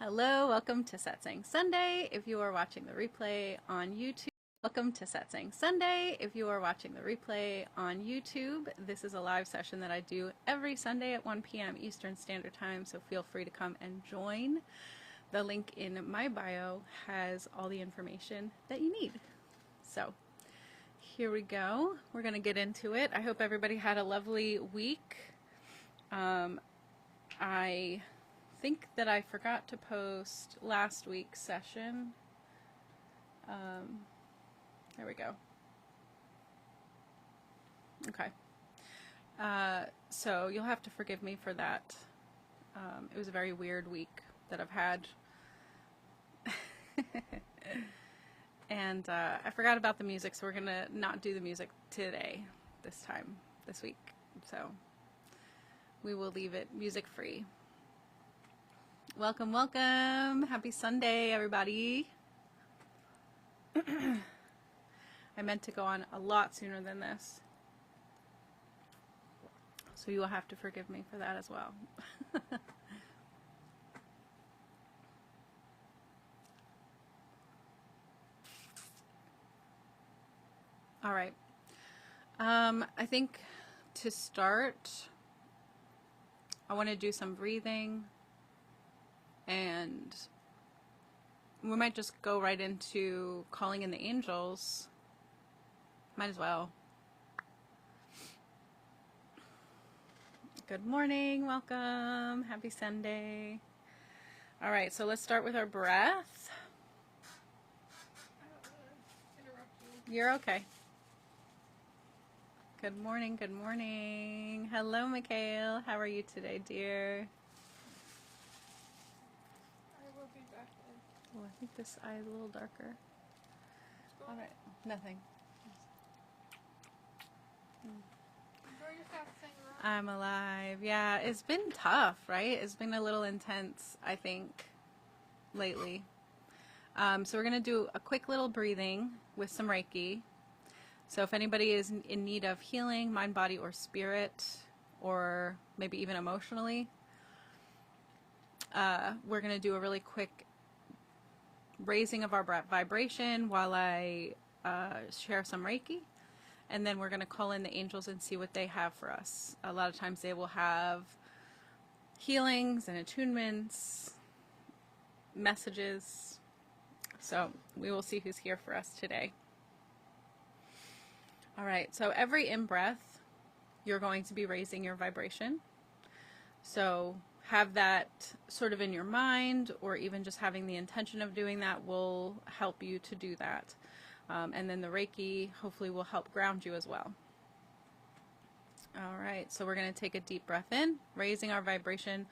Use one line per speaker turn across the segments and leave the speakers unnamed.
Hello, welcome to Satsang Sunday. If you are watching the replay on YouTube, welcome to Satsang Sunday. If you are watching the replay on YouTube, this is a live session that I do every Sunday at 1 p.m. Eastern Standard Time, so feel free to come and join. The link in my bio has all the information that you need. So here we go. We're going to get into it. I hope everybody had a lovely week. I think that I forgot to post last week's session. There we go. Okay. So you'll have to forgive me for that. It was a very weird week that I've had. And I forgot about the music, so we're going to not do the music today, this week. So we will leave it music free. Welcome, welcome. Happy Sunday, everybody. I meant to go on a lot sooner than this, so you will have to forgive me for that as well. All right. I think to start, I want to do some breathing, and we might just go right into calling in the angels. Might as well. Good morning, welcome, happy Sunday. All right, so let's start with our breath. You're okay. Good morning, good morning. Hello, Mikhail. How are you today, dear?
I will be back then.
Oh, I think this eye is a little darker. All right, nothing.
Enjoy your Satsang, right?
I'm alive. Yeah, it's been tough, right? It's been a little intense, I think, lately. So we're going to do a quick little breathing with some Reiki. So if anybody is in need of healing, mind, body, or spirit, or maybe even emotionally, we're going to do a really quick raising of our vibration while I share some Reiki. And then we're going to call in the angels and see what they have for us. A lot of times they will have healings and attunements, messages. So we will see who's here for us today. All right, so every in-breath, you're going to be raising your vibration. So have that sort of in your mind, or even just having the intention of doing that will help you to do that. And then the Reiki hopefully will help ground you as well. All right, so we're going to take a deep breath in, raising our vibration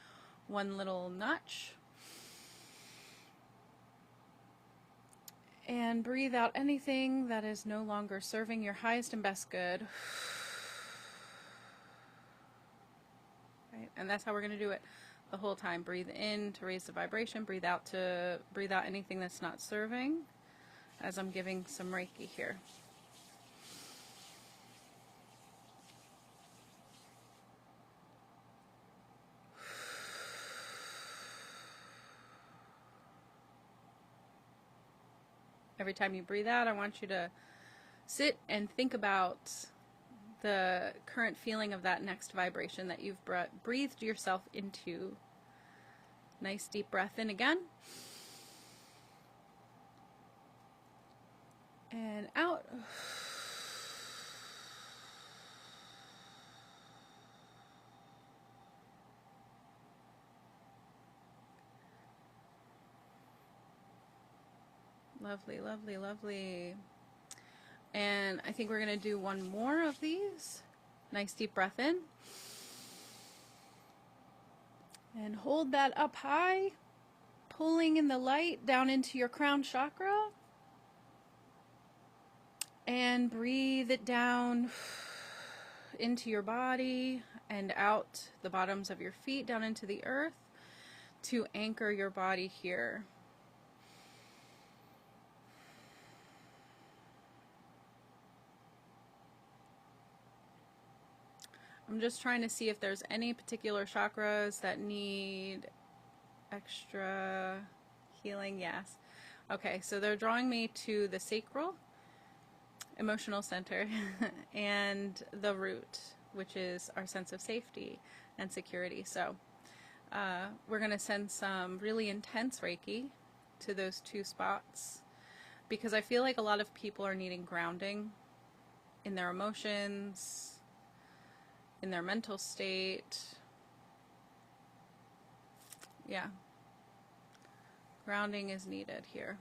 one little notch. And breathe out anything that is no longer serving your highest and best good. Right? And that's how we're going to do it the whole time. Breathe in to raise the vibration, breathe out anything that's not serving, as I'm giving some Reiki here. Every time you breathe out, I want you to sit and think about the current feeling of that next vibration that you've breathed yourself into. Nice deep breath in again. And out. Lovely, lovely, lovely. And I think we're going to do one more of these. Nice deep breath in. And hold that up high, pulling in the light down into your crown chakra. And breathe it down into your body and out the bottoms of your feet down into the earth to anchor your body here. I'm just trying to see if there's any particular chakras that need extra healing, yes. Okay, so they're drawing me to the sacral, emotional center, and the root, which is our sense of safety and security. So we're going to send some really intense Reiki to those two spots, because I feel like a lot of people are needing grounding in their emotions, in their mental state. Yeah. Grounding is needed here.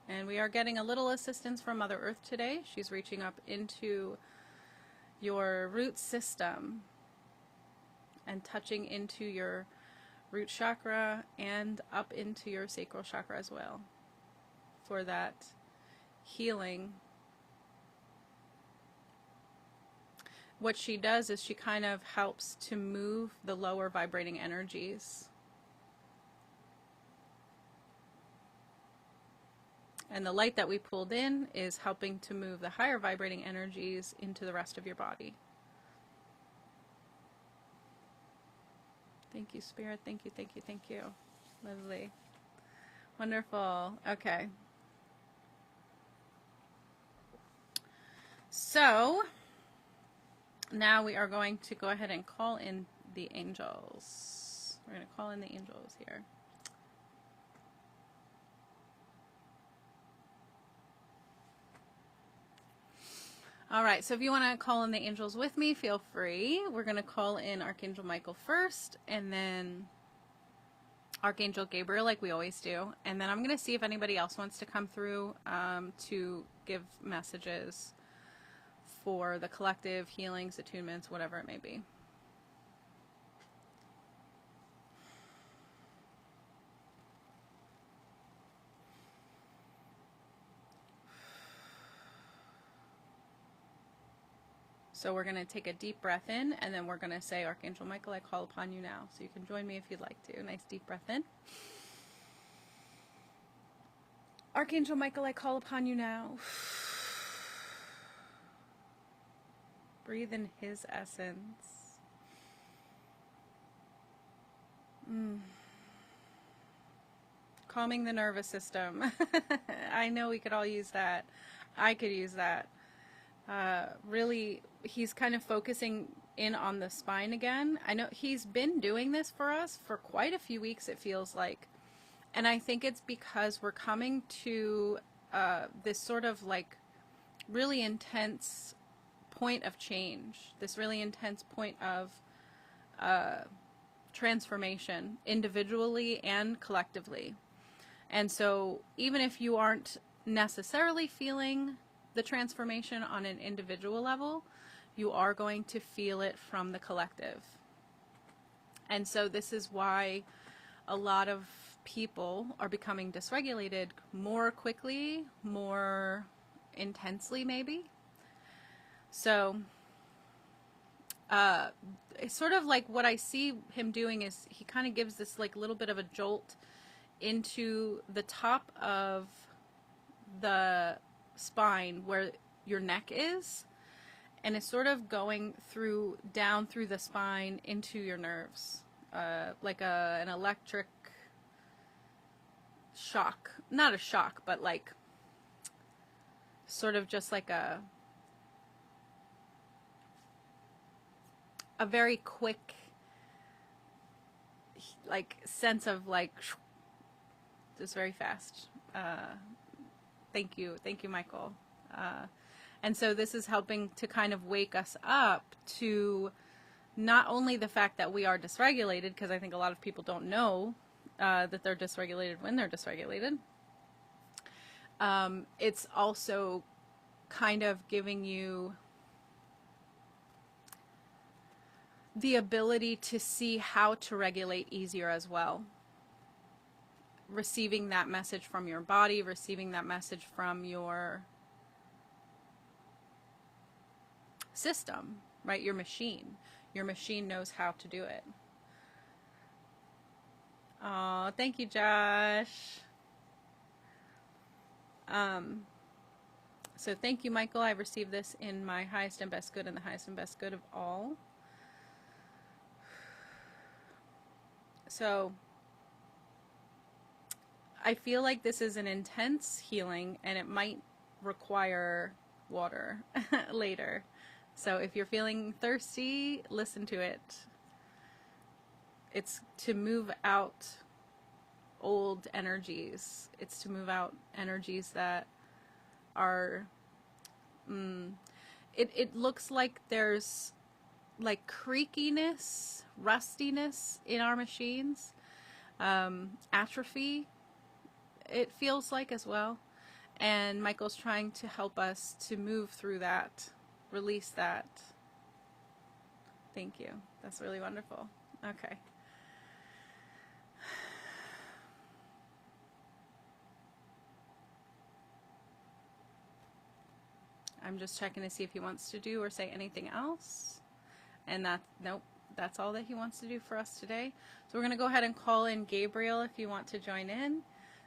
And we are getting a little assistance from Mother Earth today. She's reaching up into your root system and touching into your root chakra and up into your sacral chakra as well for that healing. What she does is she kind of helps to move the lower vibrating energies. And the light that we pulled in is helping to move the higher vibrating energies into the rest of your body. Thank you, Spirit. Thank you, thank you, thank you. Lovely. Wonderful. Okay. So, now we are going to go ahead and call in the angels. We're going to call in the angels here. All right, so if you want to call in the angels with me, feel free. We're going to call in Archangel Michael first, and then Archangel Gabriel, like we always do. And then I'm going to see if anybody else wants to come through to give messages for the collective, healings, attunements, whatever it may be. So we're going to take a deep breath in, and then we're going to say, Archangel Michael, I call upon you now. So you can join me if you'd like to. Nice deep breath in. Archangel Michael, I call upon you now. Breathe in his essence. Calming the nervous system. I know we could all use that. I could use that. Really, he's kind of focusing in on the spine again. I know he's been doing this for us for quite a few weeks, it feels like. And I think it's because we're coming to this sort of like really intense point of change, this really intense point of transformation, individually and collectively. And so even if you aren't necessarily feeling the transformation on an individual level, you are going to feel it from the collective. And so this is why a lot of people are becoming dysregulated more quickly, more intensely maybe. So it's sort of like what I see him doing is he kind of gives this like little bit of a jolt into the top of the spine where your neck is, and it's sort of going through down through the spine into your nerves, like an electric shock. Not a shock, but like sort of just like a very quick like sense of like just very fast. Thank you, Michael. And so this is helping to kind of wake us up to not only the fact that we are dysregulated, because I think a lot of people don't know that they're dysregulated when they're dysregulated. It's also kind of giving you the ability to see how to regulate easier as well. Receiving that message from your body, receiving that message from your system, right? Your machine. Your machine knows how to do it. Oh, thank So thank you, Michael. I received this in my highest and best good and the highest and best good of all. So I feel like this is an intense healing and it might require water later. So if you're feeling thirsty, listen to it. It's to move out old energies. It's to move out energies that are, it looks like there's like creakiness, rustiness in our machines, atrophy, it feels like as well. And Michael's trying to help us to move through that, release that. Thank you. That's really wonderful. Okay. I'm just checking to see if he wants to do or say anything else. And nope, that's all that he wants to do for us today. So we're going to go ahead and call in Gabriel if you want to join in.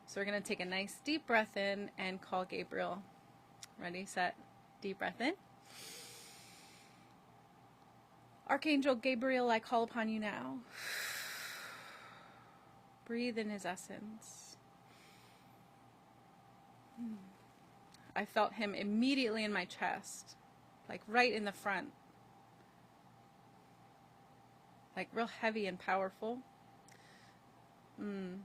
So we're going to take a nice deep breath in and call Gabriel. Ready, set, deep breath in. Archangel Gabriel, I call upon you now. Breathe in his essence. I felt him immediately in my chest, like right in the front, like real heavy and powerful. And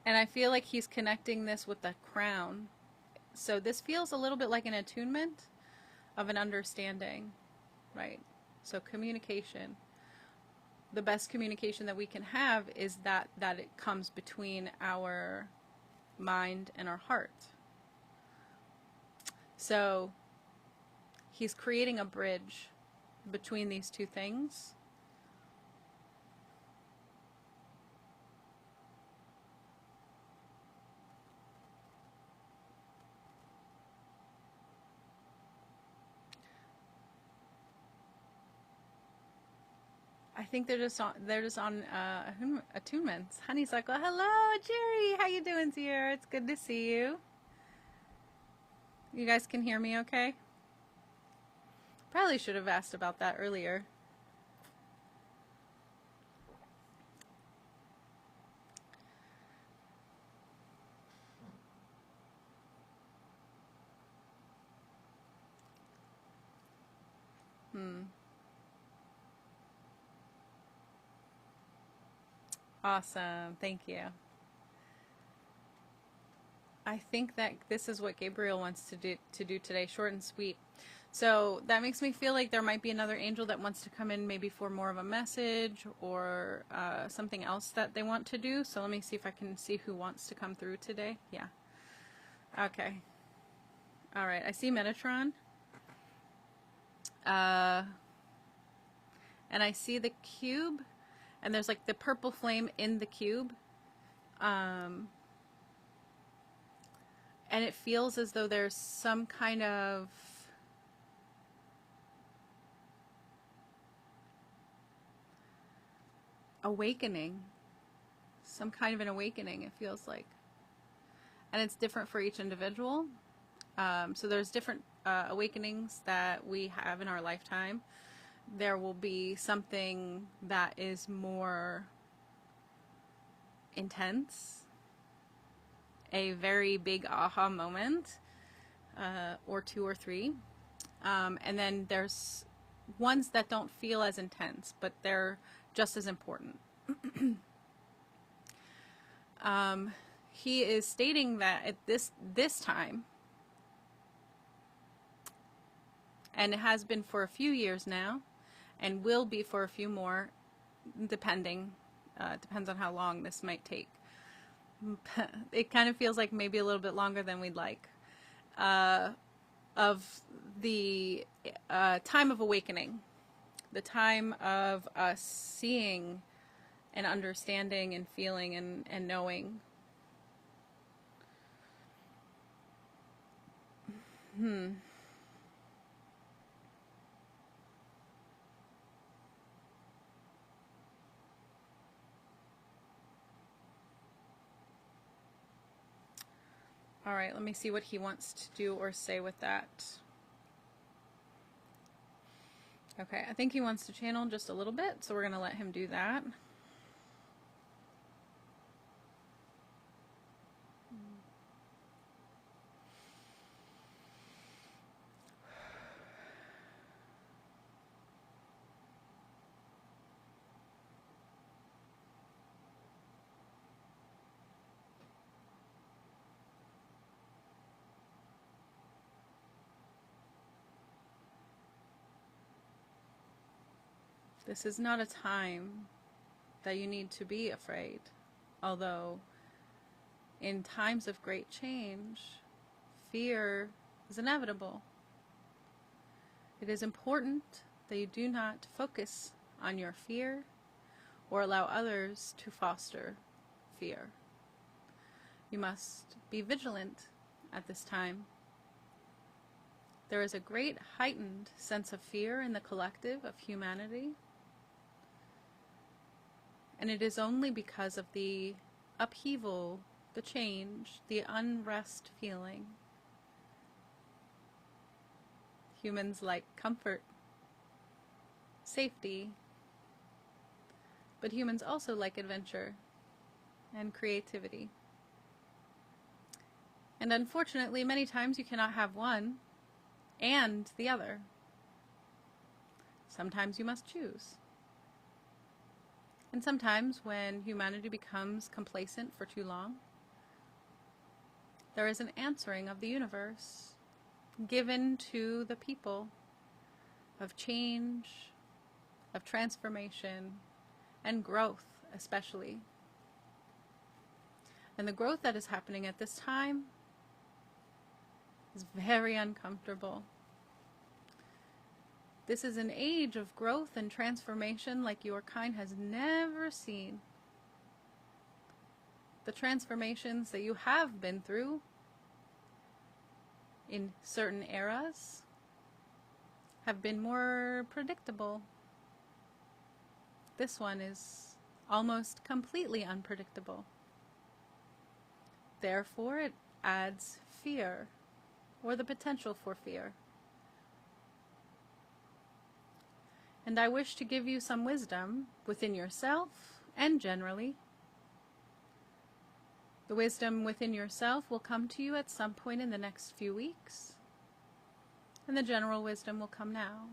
I feel like he's connecting this with the crown. So this feels a little bit like an attunement of an understanding, right? So communication. The best communication that we can have is that it comes between our mind and our heart. So he's creating a bridge between these two things. I think they're just on attunements. Honeysuckle, hello, Jerry. How you doing, Sierra? It's good to see you. You guys can hear me okay? Probably should have asked about that earlier. Awesome. Thank you. I think that this is what Gabriel wants to do today, short and sweet. So that makes me feel like there might be another angel that wants to come in maybe for more of a message or something else that they want to do. So let me see if I can see who wants to come through today. Yeah. Okay. All right. I see Metatron. And I see the cube. And there's like the purple flame in the cube. And it feels as though there's some kind of awakening. Some kind of an awakening, it feels like. And it's different for each individual. So there's different awakenings that we have in our lifetime. There will be something that is more intense, a very big aha moment, or two or three. And then there's ones that don't feel as intense, but they're just as important. He is stating that at this time, and it has been for a few years now, and will be for a few more, depends on how long this might take. It kind of feels like maybe a little bit longer than we'd like, of the time of awakening, the time of us seeing and understanding and feeling and knowing. All right, let me see what he wants to do or say with that. Okay, I think he wants to channel just a little bit, so we're going to let him do that. This is not a time that you need to be afraid, although in times of great change, fear is inevitable. It is important that you do not focus on your fear or allow others to foster fear. You must be vigilant at this time. There is a great heightened sense of fear in the collective of humanity. And it is only because of the upheaval, the change, the unrest feeling. Humans like comfort, safety, but humans also like adventure and creativity. And unfortunately, many times you cannot have one and the other. Sometimes you must choose. And sometimes when humanity becomes complacent for too long, there is an answering of the universe given to the people of change, of transformation, and growth especially. And the growth that is happening at this time is very uncomfortable. This is an age of growth and transformation like your kind has never seen. The transformations that you have been through in certain eras have been more predictable. This one is almost completely unpredictable. Therefore, it adds fear, or the potential for fear. And I wish to give you some wisdom within yourself and generally. The wisdom within yourself will come to you at some point in the next few weeks, and the general wisdom will come now.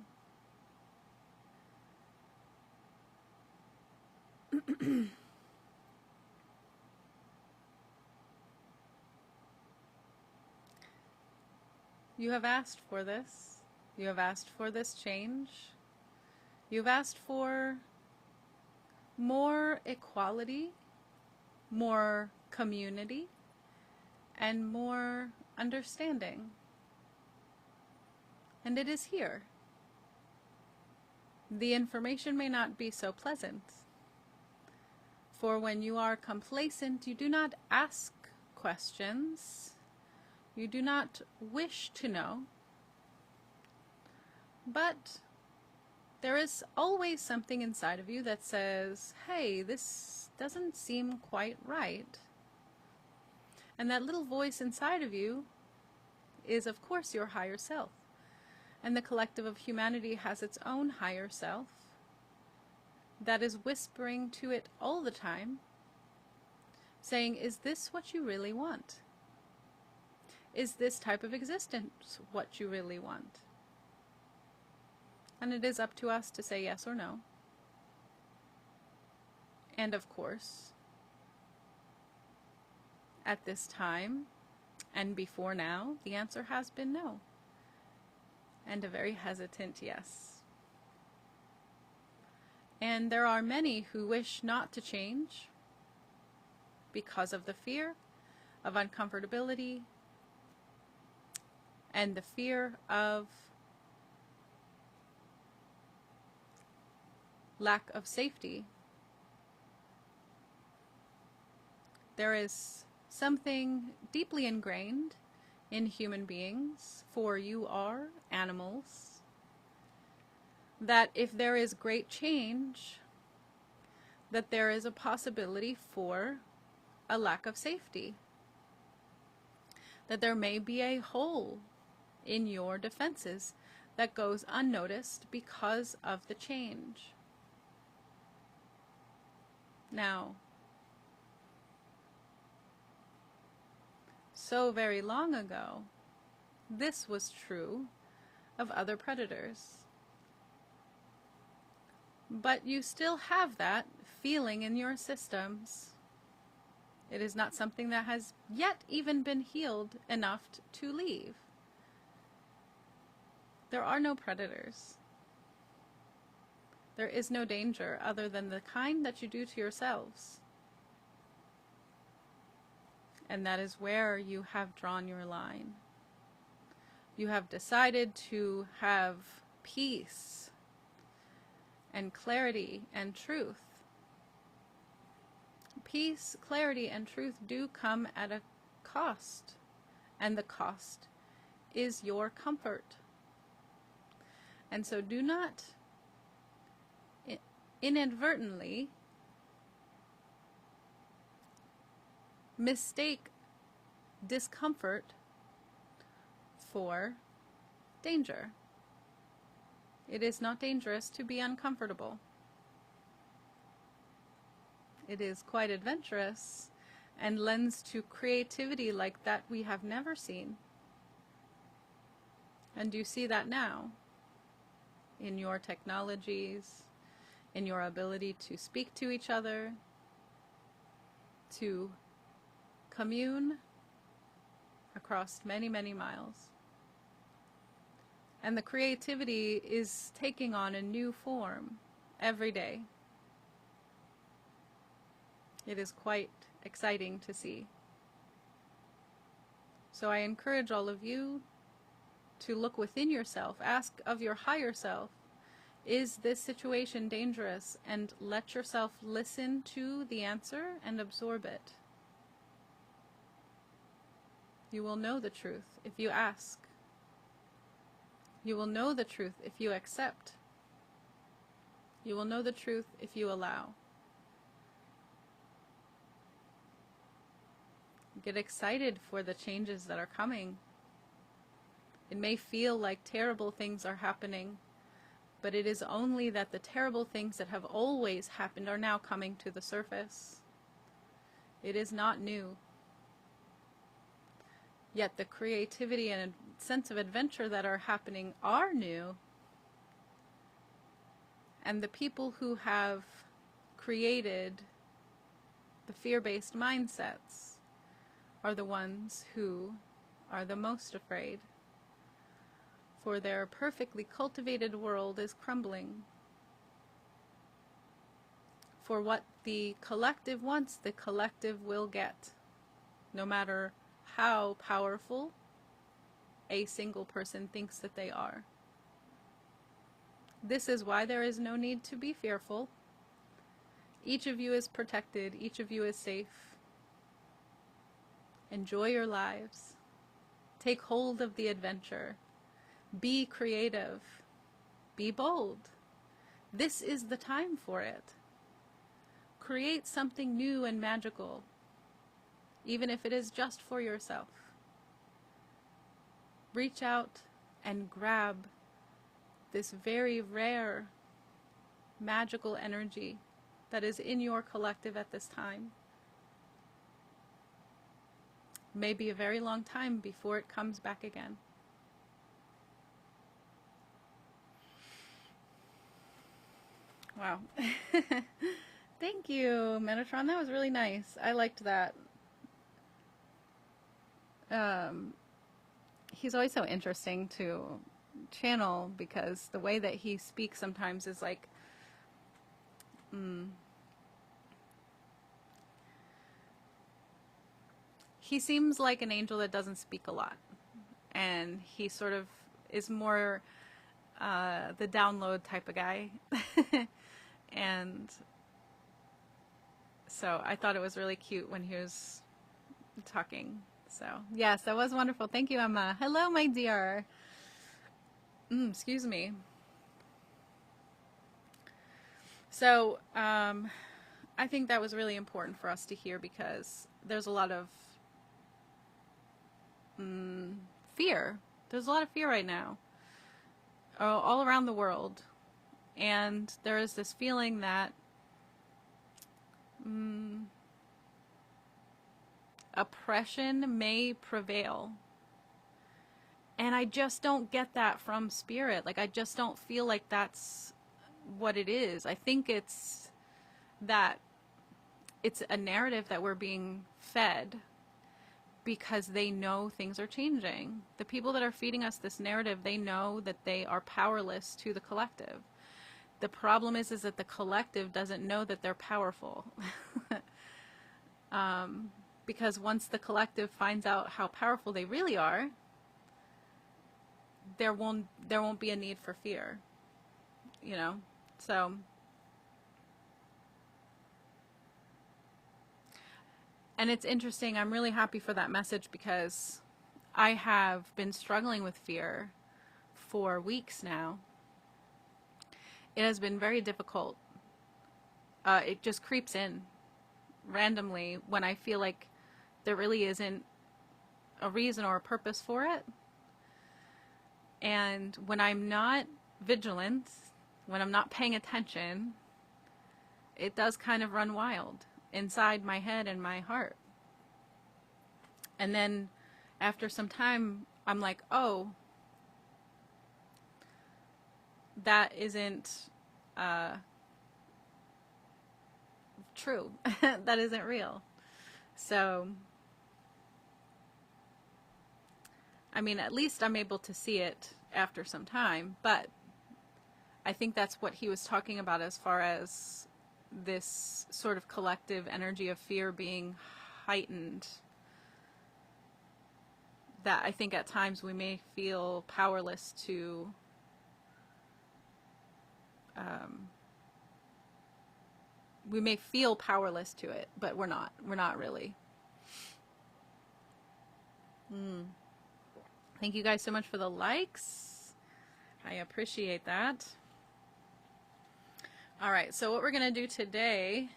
You have asked for this. You have asked for this change. You've asked for more equality, more community, and more understanding. And it is here. The information may not be so pleasant. For when you are complacent, you do not ask questions. You do not wish to know. But there is always something inside of you that says, hey, this doesn't seem quite right. And that little voice inside of you is, of course, your higher self. And the collective of humanity has its own higher self that is whispering to it all the time, saying, is this what you really want? Is this type of existence what you really want? And it is up to us to say yes or no. And of course, at this time and before now, the answer has been no. And a very hesitant yes. And there are many who wish not to change because of the fear of uncomfortability and the fear of lack of safety. There is something deeply ingrained in human beings, for you are animals, that if there is great change, that there is a possibility for a lack of safety. that there may be a hole in your defenses that goes unnoticed because of the change. Now, so very long ago, this was true of other predators. But you still have that feeling in your systems. It is not something that has yet even been healed enough to leave. There are no predators. There is no danger other than the kind that you do to yourselves. And that is where you have drawn your line. You have decided to have peace and clarity and truth. Peace, clarity, and truth do come at a cost, and the cost is your comfort. And so do not inadvertently mistake discomfort for danger. It is not dangerous to be uncomfortable. It is quite adventurous and lends to creativity like that we have never seen. And you see that now in your technologies, in your ability to speak to each other, to commune across many, many miles. And the creativity is taking on a new form every day. It is quite exciting to see. So I encourage all of you to look within yourself, ask of your higher self, is this situation dangerous? And let yourself listen to the answer and absorb it. You will know the truth if you ask. You will know the truth if you accept. You will know the truth if you allow. Get excited for the changes that are coming. It may feel like terrible things are happening, but it is only that the terrible things that have always happened are now coming to the surface. It is not new. Yet the creativity and sense of adventure that are happening are new. And the people who have created the fear-based mindsets are the ones who are the most afraid. For their perfectly cultivated world is crumbling. For what the collective wants, the collective will get, no matter how powerful a single person thinks that they are. This is why there is no need to be fearful. Each of you is protected. Each of you is safe. Enjoy your lives. Take hold of the adventure. Be creative. Be bold. This is the time for it. Create something new and magical, even if it is just for yourself. Reach out and grab this very rare, magical energy that is in your collective at this time. Maybe a very long time before it comes back again. Wow. Thank you, Metatron. That was really nice. I liked that. He's always so interesting to channel because the way that he speaks sometimes is like, he seems like an angel that doesn't speak a lot. And he sort of is more the download type of guy. And so I thought it was really cute when he was talking. So yes, that was wonderful. Thank you, Emma. Hello, my dear. Excuse me. So I think that was really important for us to hear because there's a lot of fear. There's a lot of fear right now, all around the world. And there is this feeling that oppression may prevail. And I just don't get that from spirit. Like, I just don't feel like that's what it is. I think it's that it's a narrative that we're being fed because they know things are changing. The people that are feeding us this narrative, they know that they are powerless to the collective. The problem is that the collective doesn't know that they're powerful. Because once the collective finds out how powerful they really are, there won't be a need for fear, you know? So, and it's interesting. I'm really happy for that message because I have been struggling with fear for weeks now. It has been very difficult. It just creeps in randomly when I feel like there really isn't a reason or a purpose for it. And when I'm not vigilant, when I'm not paying attention, it does kind of run wild inside my head and my heart. And then after some time, I'm like, oh, that isn't true. That isn't real. So, I mean, at least I'm able to see it after some time, but I think that's what he was talking about as far as this sort of collective energy of fear being heightened. That I think at times we may feel powerless to we may feel powerless to it, but we're not. We're not really. Thank you guys so much for the likes. I appreciate that. All right, so what we're going to do today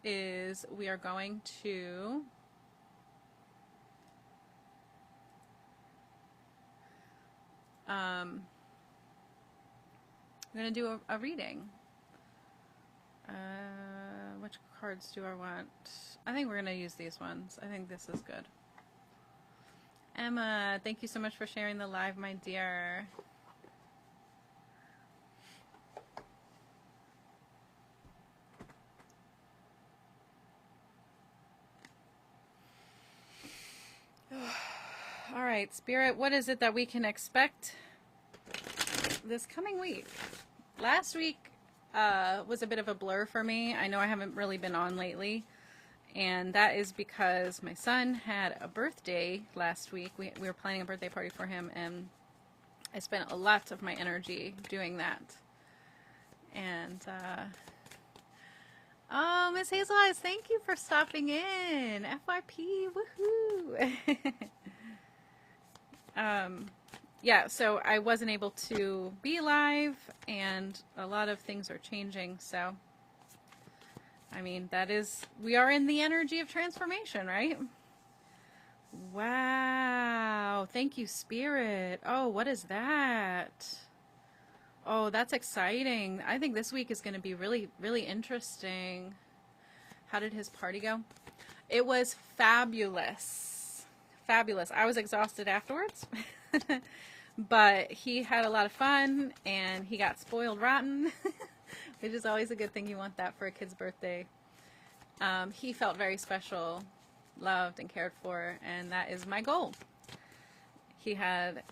is we are going to we're going to do a reading. Which cards do I want? I think we're going to use these ones. I think this is good. Emma, thank you so much for sharing the live, my dear. All right, Spirit, what is it that we can expect this coming week? Last week was a bit of a blur for me. I know I haven't really been on lately, and that is because my son had a birthday last week. We were planning a birthday party for him, and I spent a lot of my energy doing that. And oh, Miss Hazel Eyes, thank you for stopping in. FYP, woohoo! Yeah, so I wasn't able to be live, and a lot of things are changing, so, I mean, we are in the energy of transformation, right? Wow, thank you, Spirit. Oh, what is that? Oh, that's exciting. I think this week is going to be really, really interesting. How did his party go? It was fabulous. Fabulous. I was exhausted afterwards. But he had a lot of fun, and he got spoiled rotten, which is always a good thing. You want that for a kid's birthday. He felt very special, loved, and cared for, and that is my goal. He had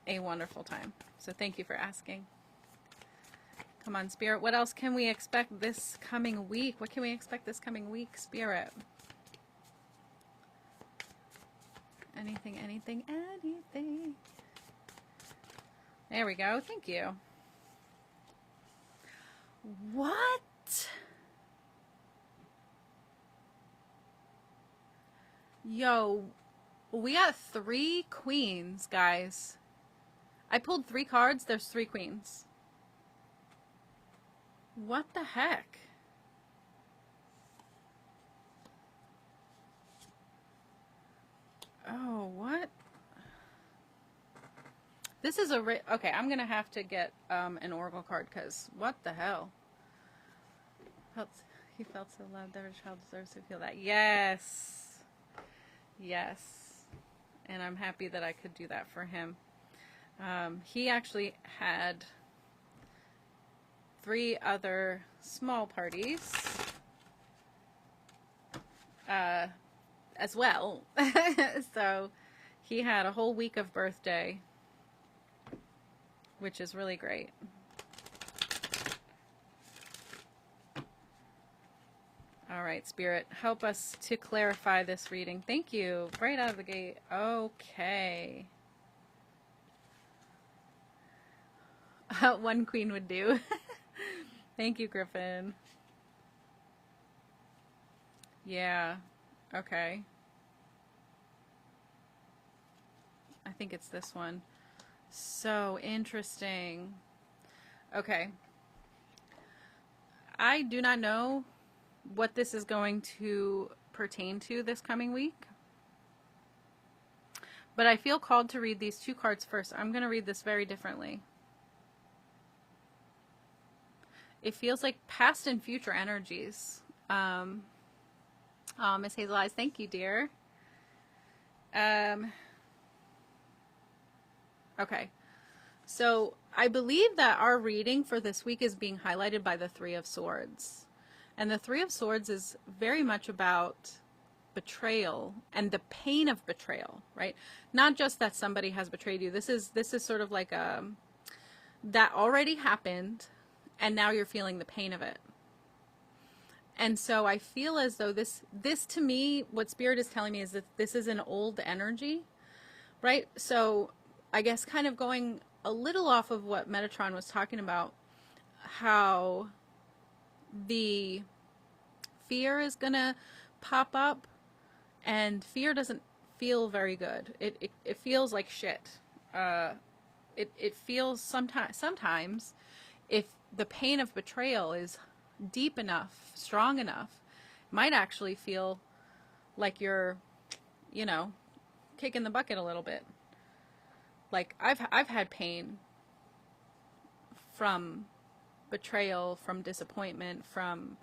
a wonderful time. So thank you for asking. Come on, Spirit. What else can we expect this coming week? What can we expect this coming week, Spirit? Anything, anything, anything. There we go. Thank you. What? Yo, we got 3 queens, guys. I pulled 3 cards. There's 3 queens. What the heck? Oh, what? This is okay, I'm going to have to get an oracle card because what the hell? He felt so loved. Every child deserves to feel that. Yes. Yes. And I'm happy that I could do that for him. He actually had 3 other small parties as well. So he had a whole week of birthday, which is really great. All right, Spirit, help us to clarify this reading. Thank you. Right out of the gate. Okay. One queen would do. Thank you, Griffin. Yeah. Okay. I think it's this one. So interesting. Okay. I do not know what this is going to pertain to this coming week, but I feel called to read these 2 cards first. I'm going to read this very differently. It feels like past and future energies. Miss Hazel Eyes, thank you, dear. Okay. So I believe that our reading for this week is being highlighted by the 3 of Swords. And the 3 of Swords is very much about betrayal and the pain of betrayal, right? Not just that somebody has betrayed you. This is sort of like that already happened, and now you're feeling the pain of it. And so I feel as though this to me, what Spirit is telling me is that this is an old energy, right? So I guess kind of going a little off of what Metatron was talking about, how the fear is going to pop up, and fear doesn't feel very good. It feels like shit. It feels sometimes if the pain of betrayal is deep enough, strong enough, might actually feel like you're, kicking the bucket a little bit. Like I've had pain from betrayal, from disappointment, from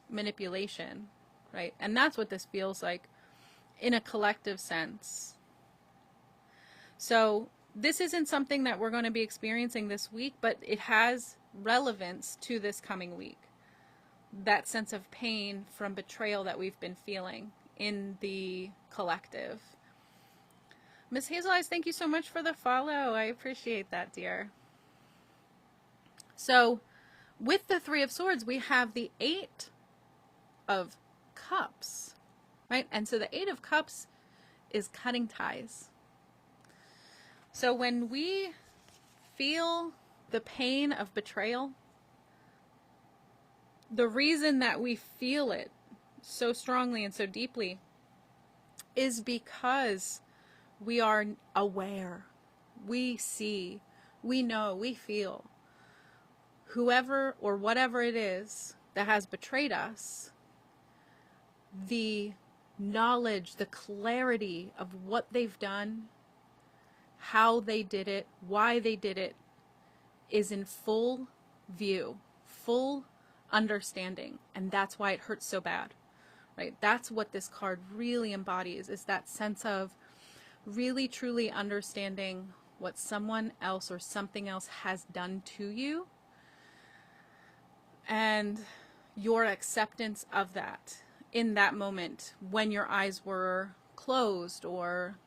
manipulation, right? And that's what this feels like in a collective sense. So this isn't something that we're going to be experiencing this week, but it has relevance to this coming week. That sense of pain from betrayal that we've been feeling in the collective. Miss Hazel Eyes, thank you so much for the follow. I appreciate that, dear. So with the 3 of Swords, we have the 8 of Cups, right? And so the 8 of Cups is cutting ties. So when we feel the pain of betrayal, the reason that we feel it so strongly and so deeply is because we are aware, we see, we know, we feel whoever or whatever it is that has betrayed us, the knowledge, the clarity of what they've done, how they did it, why they did it, is in full view, full understanding. And that's why it hurts so bad, right? That's what this card really embodies, is that sense of really truly understanding what someone else or something else has done to you, and your acceptance of that in that moment when your eyes were closed or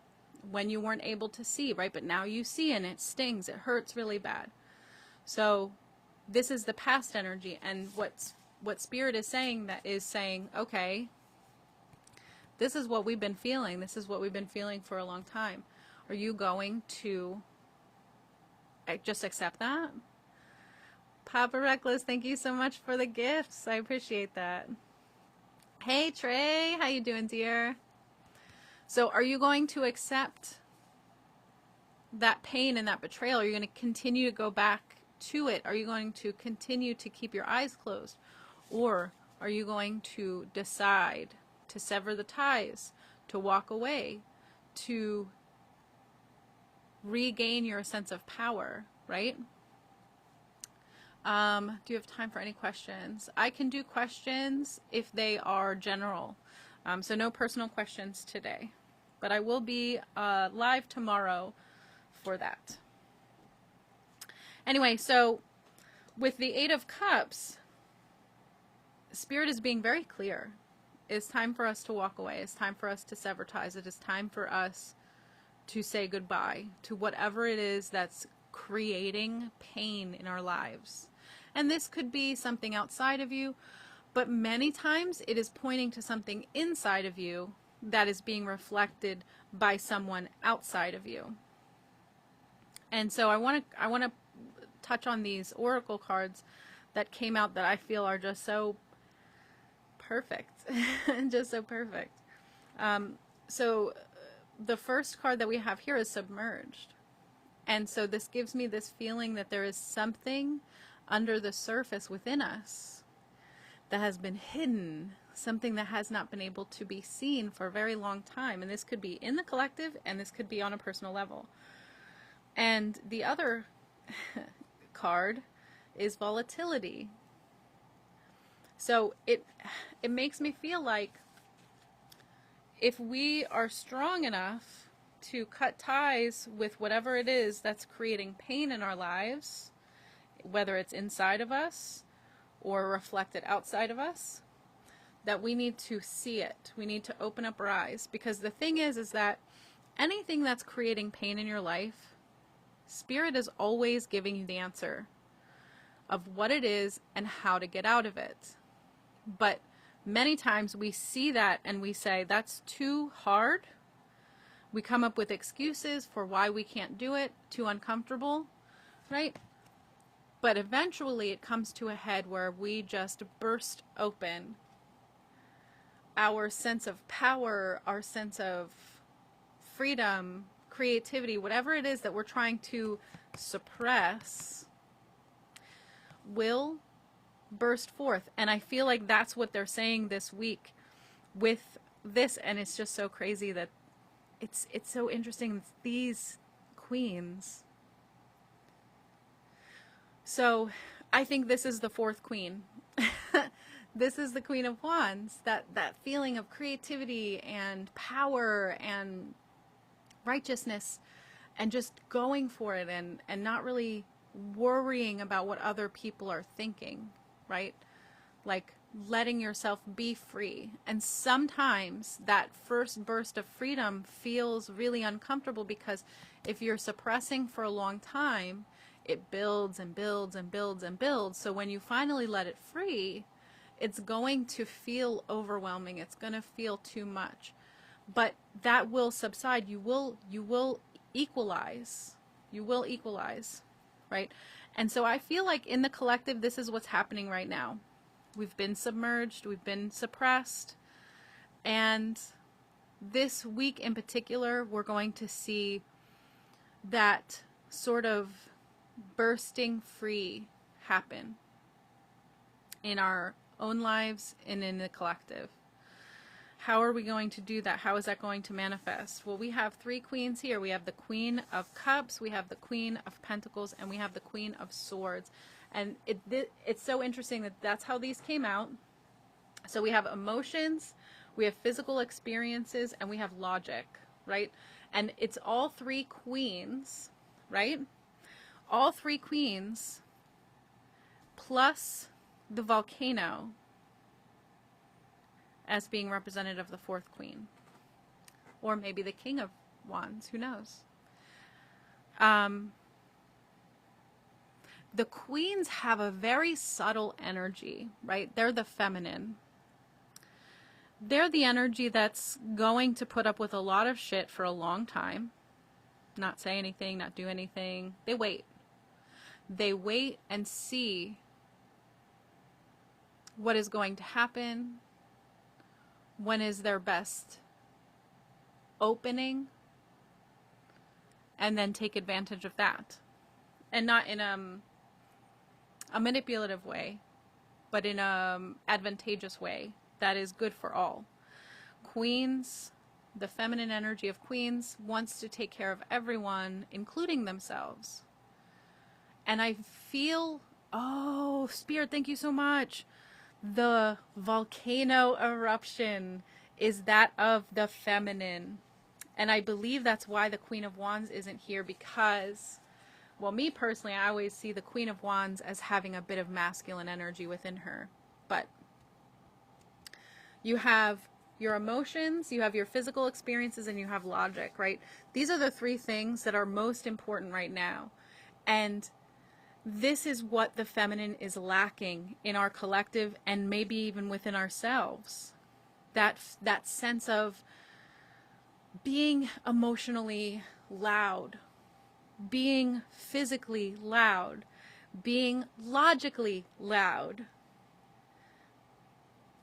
when you weren't able to see, right? But now you see, and it stings, it hurts really bad. So this is the past energy, and what Spirit is saying, that is saying, okay, this is what we've been feeling. This is what we've been feeling for a long time. Are you going to just accept that? Papa Reckless, thank you so much for the gifts. I appreciate that. Hey, Trey, how you doing, dear? So are you going to accept that pain and that betrayal? Are you going to continue to go back to it? Are you going to continue to keep your eyes closed? Or are you going to decide to sever the ties, to walk away, to regain your sense of power, right? Do you have time for any questions? I can do questions if they are general. So no personal questions today. But I will be live tomorrow for that. Anyway, so with the Eight of Cups, Spirit is being very clear. It's time for us to walk away. It's time for us to sever ties. It is time for us to say goodbye to whatever it is that's creating pain in our lives. And this could be something outside of you, but many times it is pointing to something inside of you that is being reflected by someone outside of you. And so I want to touch on these oracle cards that came out that I feel are just so perfect. Just so perfect. So the first card that we have here is submerged. And so this gives me this feeling that there is something under the surface within us that has been hidden, something that has not been able to be seen for a very long time. And this could be in the collective, and this could be on a personal level. And the other card is volatility. So it makes me feel like if we are strong enough to cut ties with whatever it is that's creating pain in our lives, whether it's inside of us or reflected outside of us, that we need to see it. We need to open up our eyes. Because the thing is that anything that's creating pain in your life, Spirit is always giving you the answer of what it is and how to get out of it. But many times we see that and we say, that's too hard. We come up with excuses for why we can't do it, too uncomfortable, right? But eventually it comes to a head where we just burst open. Our sense of power, our sense of freedom, creativity, whatever it is that we're trying to suppress, will burst forth. And I feel like that's what they're saying this week with this. And it's just so crazy that it's so interesting. It's these queens. So I think this is the fourth queen. This is the Queen of Wands, that feeling of creativity and power and righteousness and just going for it and not really worrying about what other people are thinking, right? Like letting yourself be free. And sometimes that first burst of freedom feels really uncomfortable because if you're suppressing for a long time, it builds and builds and builds and builds. So when you finally let it free, it's going to feel overwhelming. It's going to feel too much. But that will subside. You will equalize. You will equalize, right? And so I feel like in the collective, this is what's happening right now. We've been submerged. We've been suppressed. And this week in particular, we're going to see that sort of bursting free happen in our own lives and in the collective. How are we going to do that? How is that going to manifest? Well, we have three queens here. We have the Queen of Cups, we have the Queen of Pentacles, and we have the Queen of Swords. And it's so interesting that that's how these came out. So we have emotions, we have physical experiences, and we have logic, right? And it's all three queens, right? All three queens plus the volcano as being representative of the fourth queen. Or maybe the King of Wands, who knows? The queens have a very subtle energy, right? They're the feminine. They're the energy that's going to put up with a lot of shit for a long time. Not say anything, not do anything. They wait. They wait and see what is going to happen. When is their best opening? And then take advantage of that. And not in a manipulative way, but in a advantageous way that is good for all. Queens The feminine energy of queens wants to take care of everyone, including themselves. And I feel, oh, Spirit, thank you so much. The volcano eruption is that of the feminine. And I believe that's why the Queen of Wands isn't here, because, well, me personally, I always see the Queen of Wands as having a bit of masculine energy within her. But you have your emotions, you have your physical experiences, and you have logic, right? These are the three things that are most important right now. And this is what the feminine is lacking in our collective, and maybe even within ourselves. That sense of being emotionally loud, being physically loud, being logically loud.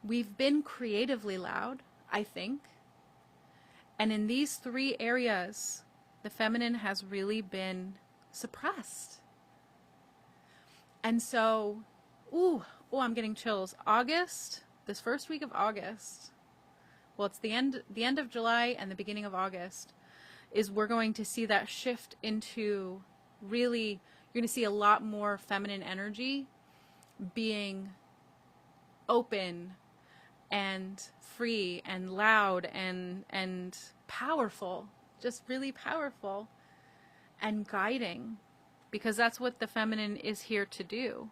We've been creatively loud, I think. And in these three areas, the feminine has really been suppressed. And so, I'm getting chills. August, this first week of August, well, it's the end of July and the beginning of August, is we're going to see that shift into really, you're going to see a lot more feminine energy being open and free and loud and powerful, just really powerful and guiding, because that's what the feminine is here to do,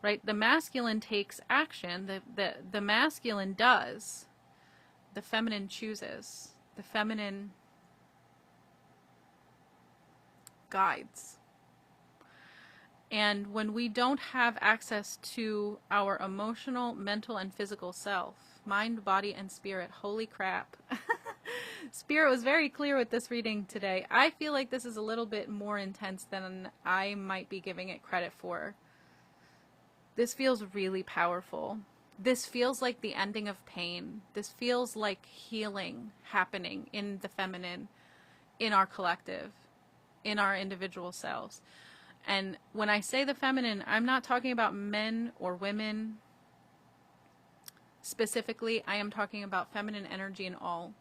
right? The masculine takes action, the masculine does, the feminine chooses, the feminine guides. And when we don't have access to our emotional, mental, and physical self, mind, body, and spirit, holy crap. Spirit was very clear with this reading today. I feel like this is a little bit more intense than I might be giving it credit for. This feels really powerful. This feels like the ending of pain. This feels like healing happening in the feminine, in our collective, in our individual selves. And when I say the feminine, I'm not talking about men or women specifically. I am talking about feminine energy in all.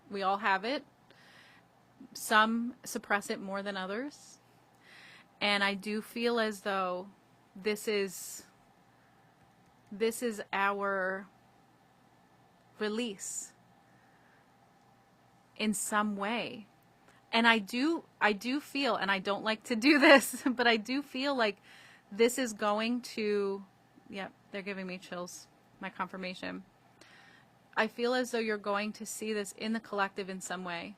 We all have it. Some suppress it more than others. And I do feel as though this is our release in some way. And I do feel, and I don't like to do this, but I do feel like this is going to, yep, they're giving me chills, my confirmation. I feel as though you're going to see this in the collective in some way.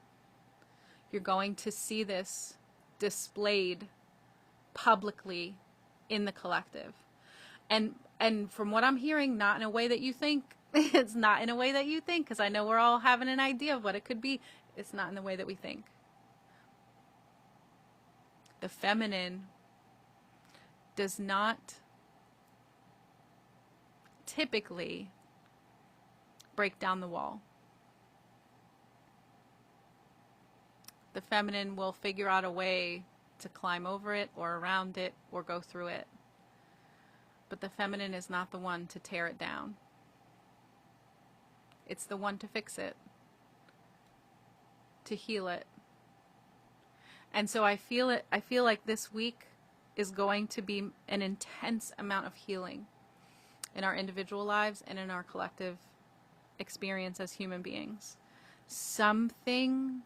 You're going to see this displayed publicly in the collective. And from what I'm hearing, not in a way that you think. It's not in a way that you think, because I know we're all having an idea of what it could be. It's not in the way that we think. The feminine does not typically break down the wall. The feminine will figure out a way to climb over it or around it or go through it. But the feminine is not the one to tear it down. It's the one to fix it, to heal it. And so I feel like this week is going to be an intense amount of healing in our individual lives and in our collective experience as human beings. Something,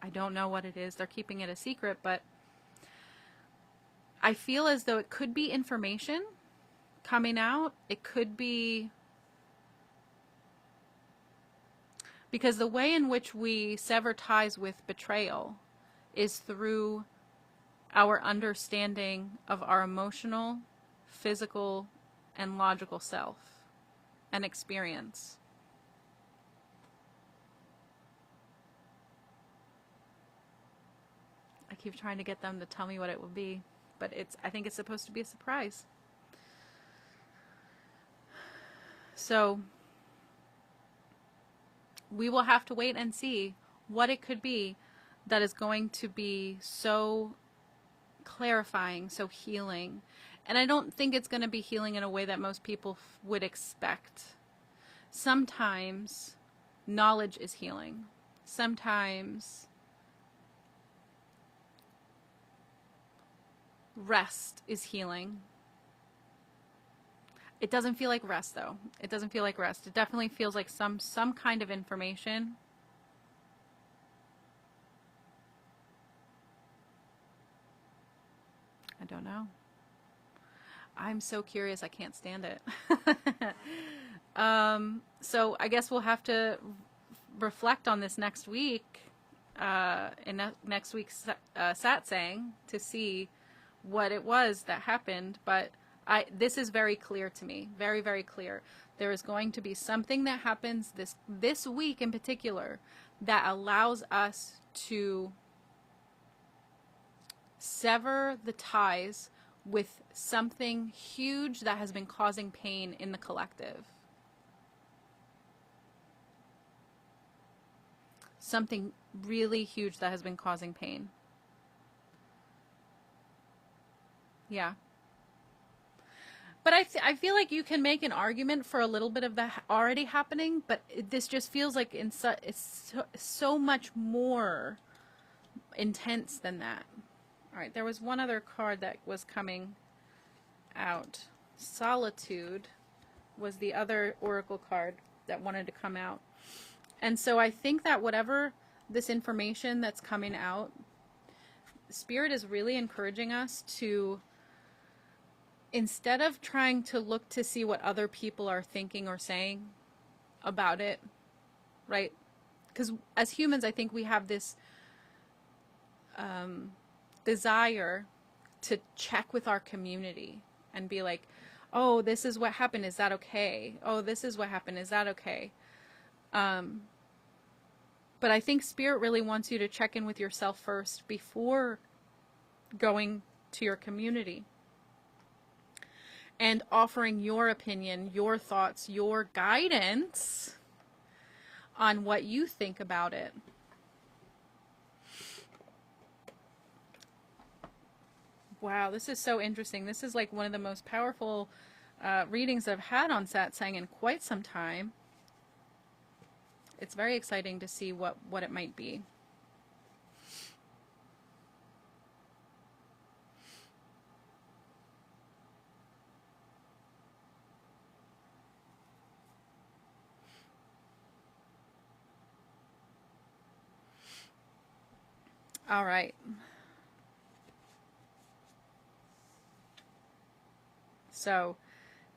I don't know what it is. They're keeping it a secret, but I feel as though it could be information coming out. It could be, because the way in which we sever ties with betrayal is through our understanding of our emotional, physical, and logical self and experience. I keep trying to get them to tell me what it will be, but I think it's supposed to be a surprise. So we will have to wait and see what it could be that is going to be so clarifying, so healing. And I don't think it's going to be healing in a way that most people would expect. Sometimes knowledge is healing. Sometimes rest is healing. It doesn't feel like rest, though. It doesn't feel like rest. It definitely feels like some kind of information. I don't know. I'm so curious. I can't stand it. So I guess we'll have to reflect on this next week, in next week's satsang, to see what it was that happened. But this is very clear to me. Very, very clear. There is going to be something that happens this week in particular that allows us to sever the ties with something huge that has been causing pain in the collective. Something really huge that has been causing pain. Yeah. But I feel like you can make an argument for a little bit of that already happening, but this just feels like it's so much more intense than that. All right, there was one other card that was coming out. Solitude was the other oracle card that wanted to come out. And so I think that whatever this information that's coming out, Spirit is really encouraging us to, instead of trying to look to see what other people are thinking or saying about it, right? Because as humans, I think we have this desire to check with our community and be like, oh, this is what happened, is that okay? Oh, this is what happened, is that okay? But I think Spirit really wants you to check in with yourself first before going to your community and offering your opinion, your thoughts, your guidance on what you think about it. Wow, this is so interesting. This is like one of the most powerful readings I've had on Satsang in quite some time. It's very exciting to see what it might be. All right. So,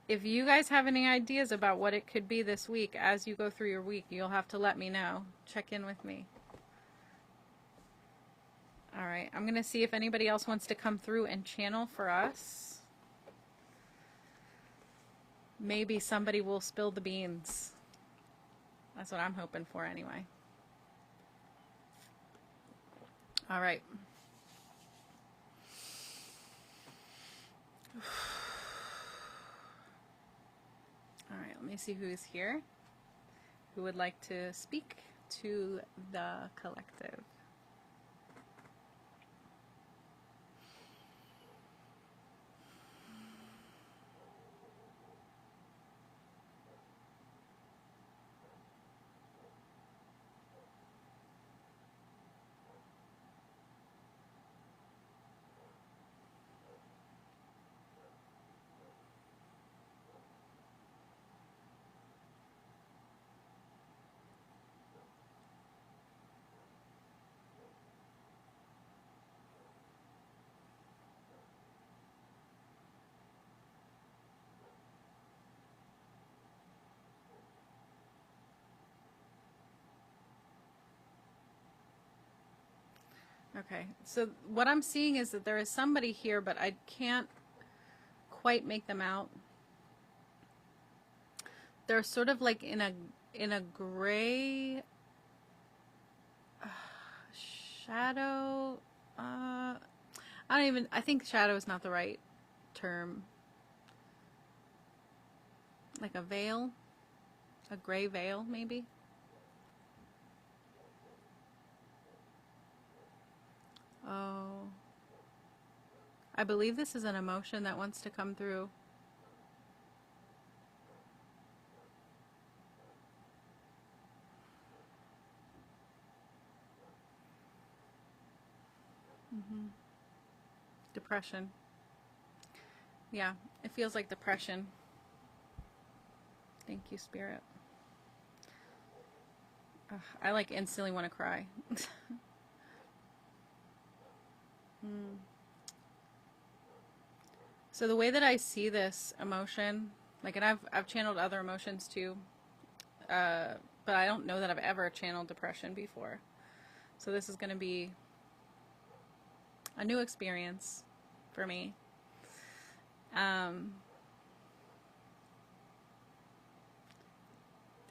if you guys have any ideas about what it could be this week, as you go through your week, you'll have to let me know. Check in with me. All right. I'm going to see if anybody else wants to come through and channel for us. Maybe somebody will spill the beans. That's what I'm hoping for anyway. All right. All right, let me see who's here, who would like to speak to the collective. Okay, so what I'm seeing is that there is somebody here, but I can't quite make them out. They're sort of like in a gray shadow. I think shadow is not the right term. Like a veil, a gray veil, maybe. Oh, I believe this is an emotion that wants to come through. Depression. Yeah, it feels like depression. Thank you, Spirit. Ugh, I like instantly want to cry. So the way that I see this emotion, like, and I've channeled other emotions too, but I don't know that I've ever channeled depression before. So this is going to be a new experience for me.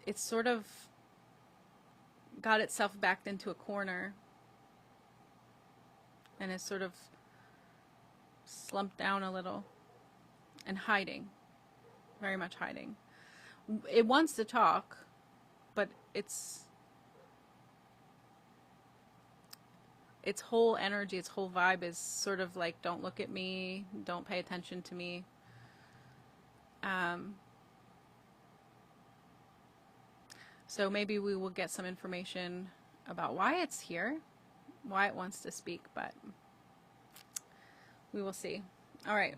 It's sort of got itself backed into a corner and is sort of slumped down a little and hiding, very much hiding. It wants to talk, but its whole energy, its whole vibe is sort of like, don't look at me, don't pay attention to me. So maybe we will get some information about why it's here, why it wants to speak, but we will see. All right.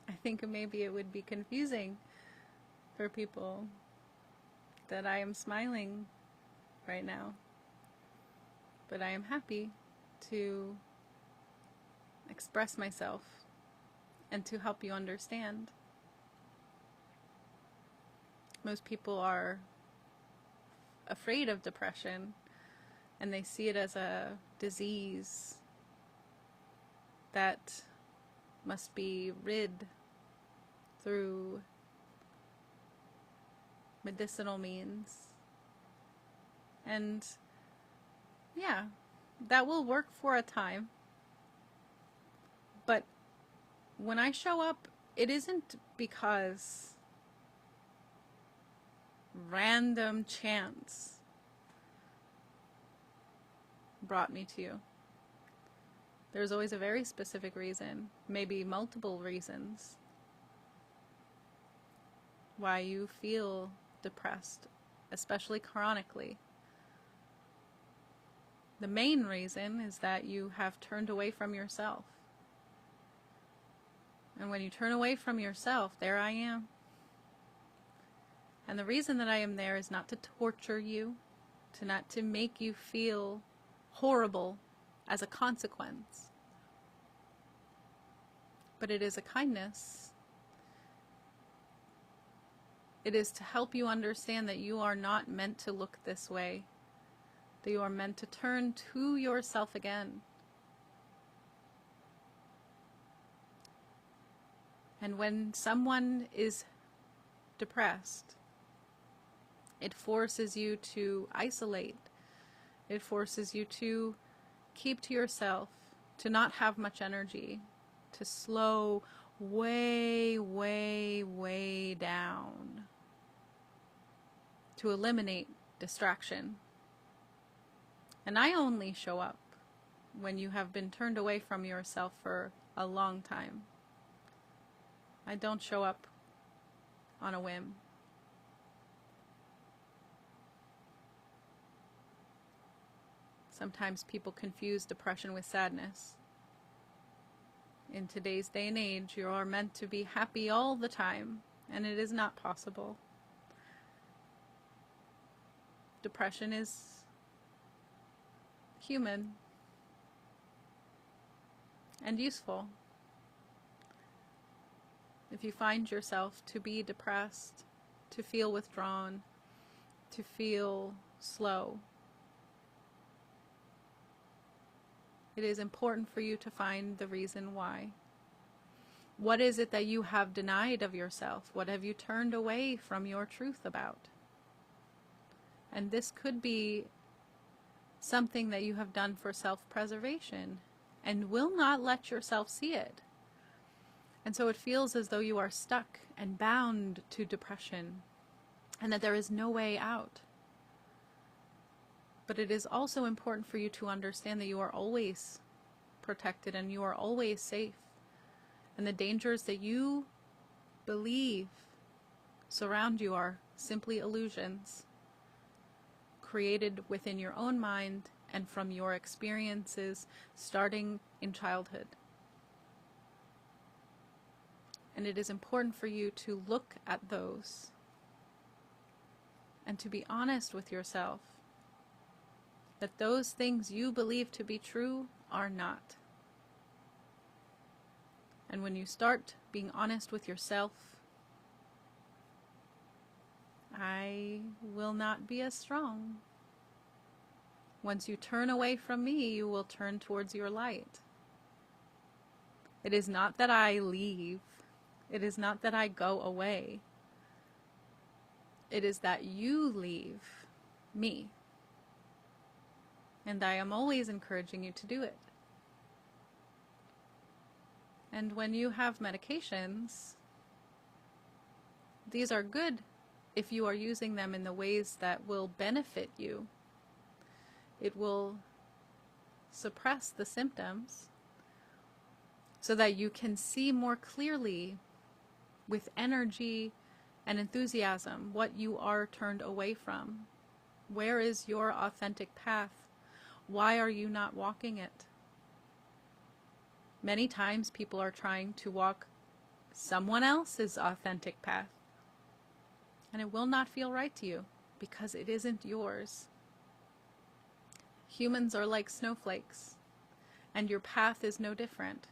I think maybe it would be confusing for people that I am smiling right now, but I am happy to express myself and to help you understand. Most people are afraid of depression and they see it as a disease that must be rid through medicinal means. And yeah, that will work for a time. But when I show up, it isn't because random chance brought me to you. There's always a very specific reason, maybe multiple reasons, why you feel depressed, especially chronically. The main reason is that you have turned away from yourself. And when you turn away from yourself, there I am. And the reason that I am there is not to torture you, not to make you feel horrible as a consequence. But it is a kindness. It is to help you understand that you are not meant to look this way, that you are meant to turn to yourself again. And when someone is depressed, it forces you to isolate. It forces you to keep to yourself, to not have much energy, to slow way, way, way down, to eliminate distraction. And I only show up when you have been turned away from yourself for a long time. I don't show up on a whim. Sometimes people confuse depression with sadness. In today's day and age, you are meant to be happy all the time, and it is not possible. Depression is human and useful. If you find yourself to be depressed, to feel withdrawn, to feel slow. It is important for you to find the reason why. What is it that you have denied of yourself? What have you turned away from your truth about? And this could be something that you have done for self-preservation and will not let yourself see it. And so it feels as though you are stuck and bound to depression and that there is no way out. But it is also important for you to understand that you are always protected and you are always safe. And the dangers that you believe surround you are simply illusions created within your own mind and from your experiences starting in childhood. And it is important for you to look at those and to be honest with yourself that those things you believe to be true are not. And when you start being honest with yourself, I will not be as strong. Once you turn away from me, you will turn towards your light. It is not that I leave. It is not that I go away. It is that you leave me. And I am always encouraging you to do it. And when you have medications, these are good if you are using them in the ways that will benefit you. It will suppress the symptoms so that you can see more clearly with energy and enthusiasm what you are turned away from. Where is your authentic path? Why are you not walking it? Many times people are trying to walk someone else's authentic path, and it will not feel right to you because it isn't yours. Humans are like snowflakes, and your path is no different.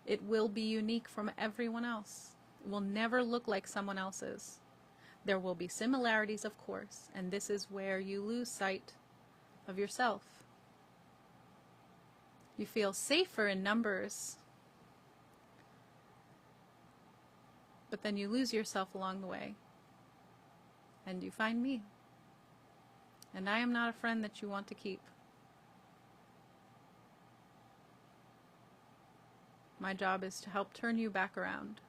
It will be unique from everyone else. It will never look like someone else's. There will be similarities, of course, and this is where you lose sight of yourself. You feel safer in numbers, but then you lose yourself along the way, and you find me. And I am not a friend that you want to keep. My job is to help turn you back around.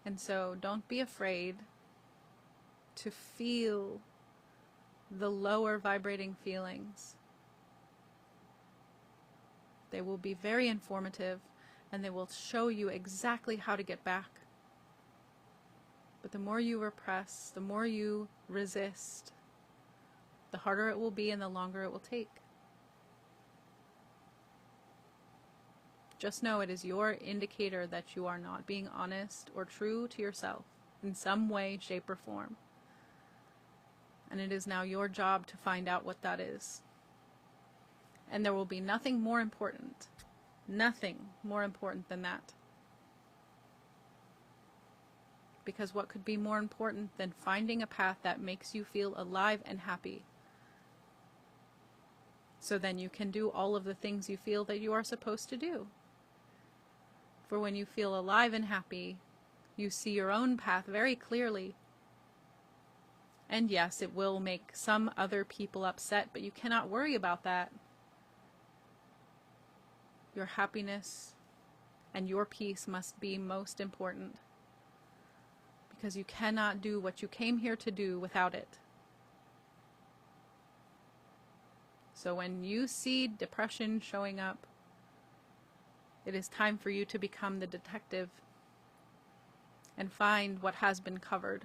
And so don't be afraid to feel the lower vibrating feelings. They will be very informative and they will show you exactly how to get back. But the more you repress, the more you resist, the harder it will be and the longer it will take. Just know it is your indicator that you are not being honest or true to yourself in some way, shape, or form. And it is now your job to find out what that is. And there will be nothing more important than that. Because what could be more important than finding a path that makes you feel alive and happy? So then you can do all of the things you feel that you are supposed to do. For when you feel alive and happy, you see your own path very clearly. And yes, it will make some other people upset, but you cannot worry about that. Your happiness and your peace must be most important. Because you cannot do what you came here to do without it. So when you see depression showing up, it is time for you to become the detective and find what has been covered.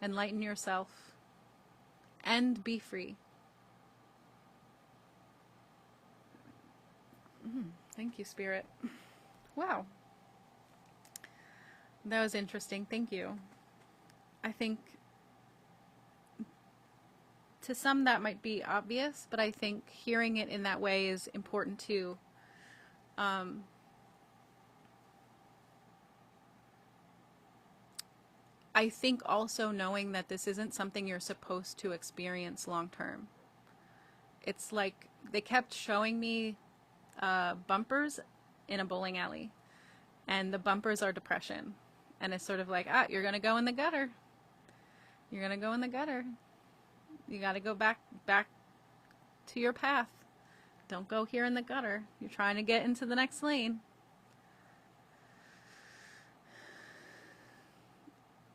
Enlighten yourself and be free. Thank you, Spirit. Wow. That was interesting. Thank you. I think to some that might be obvious, but I think hearing it in that way is important too. I think also knowing that this isn't something you're supposed to experience long term. It's like they kept showing me bumpers in a bowling alley, and the bumpers are depression. And it's sort of like, you're going to go in the gutter. You're going to go in the gutter. You got to go back to your path. Don't go here in the gutter. You're trying to get into the next lane.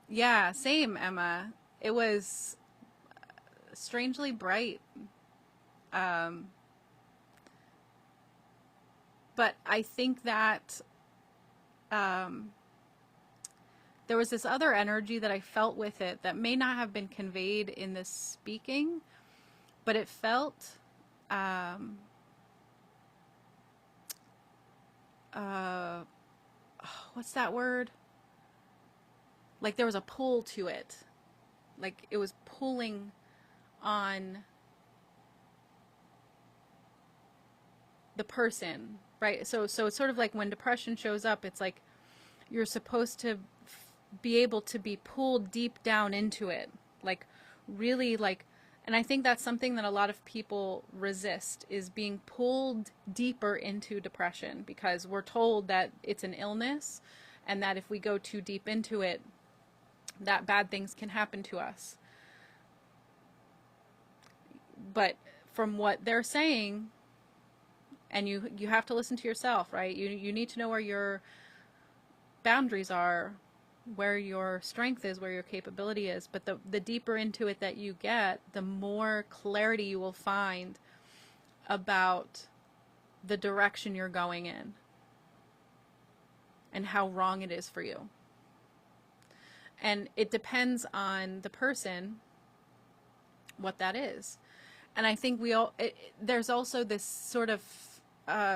Yeah, same, Emma. It was strangely bright. But I think that there was this other energy that I felt with it that may not have been conveyed in this speaking, but it felt what's that word? Like there was a pull to it. Like it was pulling on the person, right? So it's sort of like when depression shows up, it's like you're supposed to be able to be pulled deep down into it. Like really like, and I think that's something that a lot of people resist, is being pulled deeper into depression, because we're told that it's an illness and that if we go too deep into it, that bad things can happen to us. But from what they're saying, and you have to listen to yourself, right? You need to know where your boundaries are, where your strength is, where your capability is. But the deeper into it that you get, the more clarity you will find about the direction you're going in and how wrong it is for you. And it depends on the person what that is. And I think there's also this sort of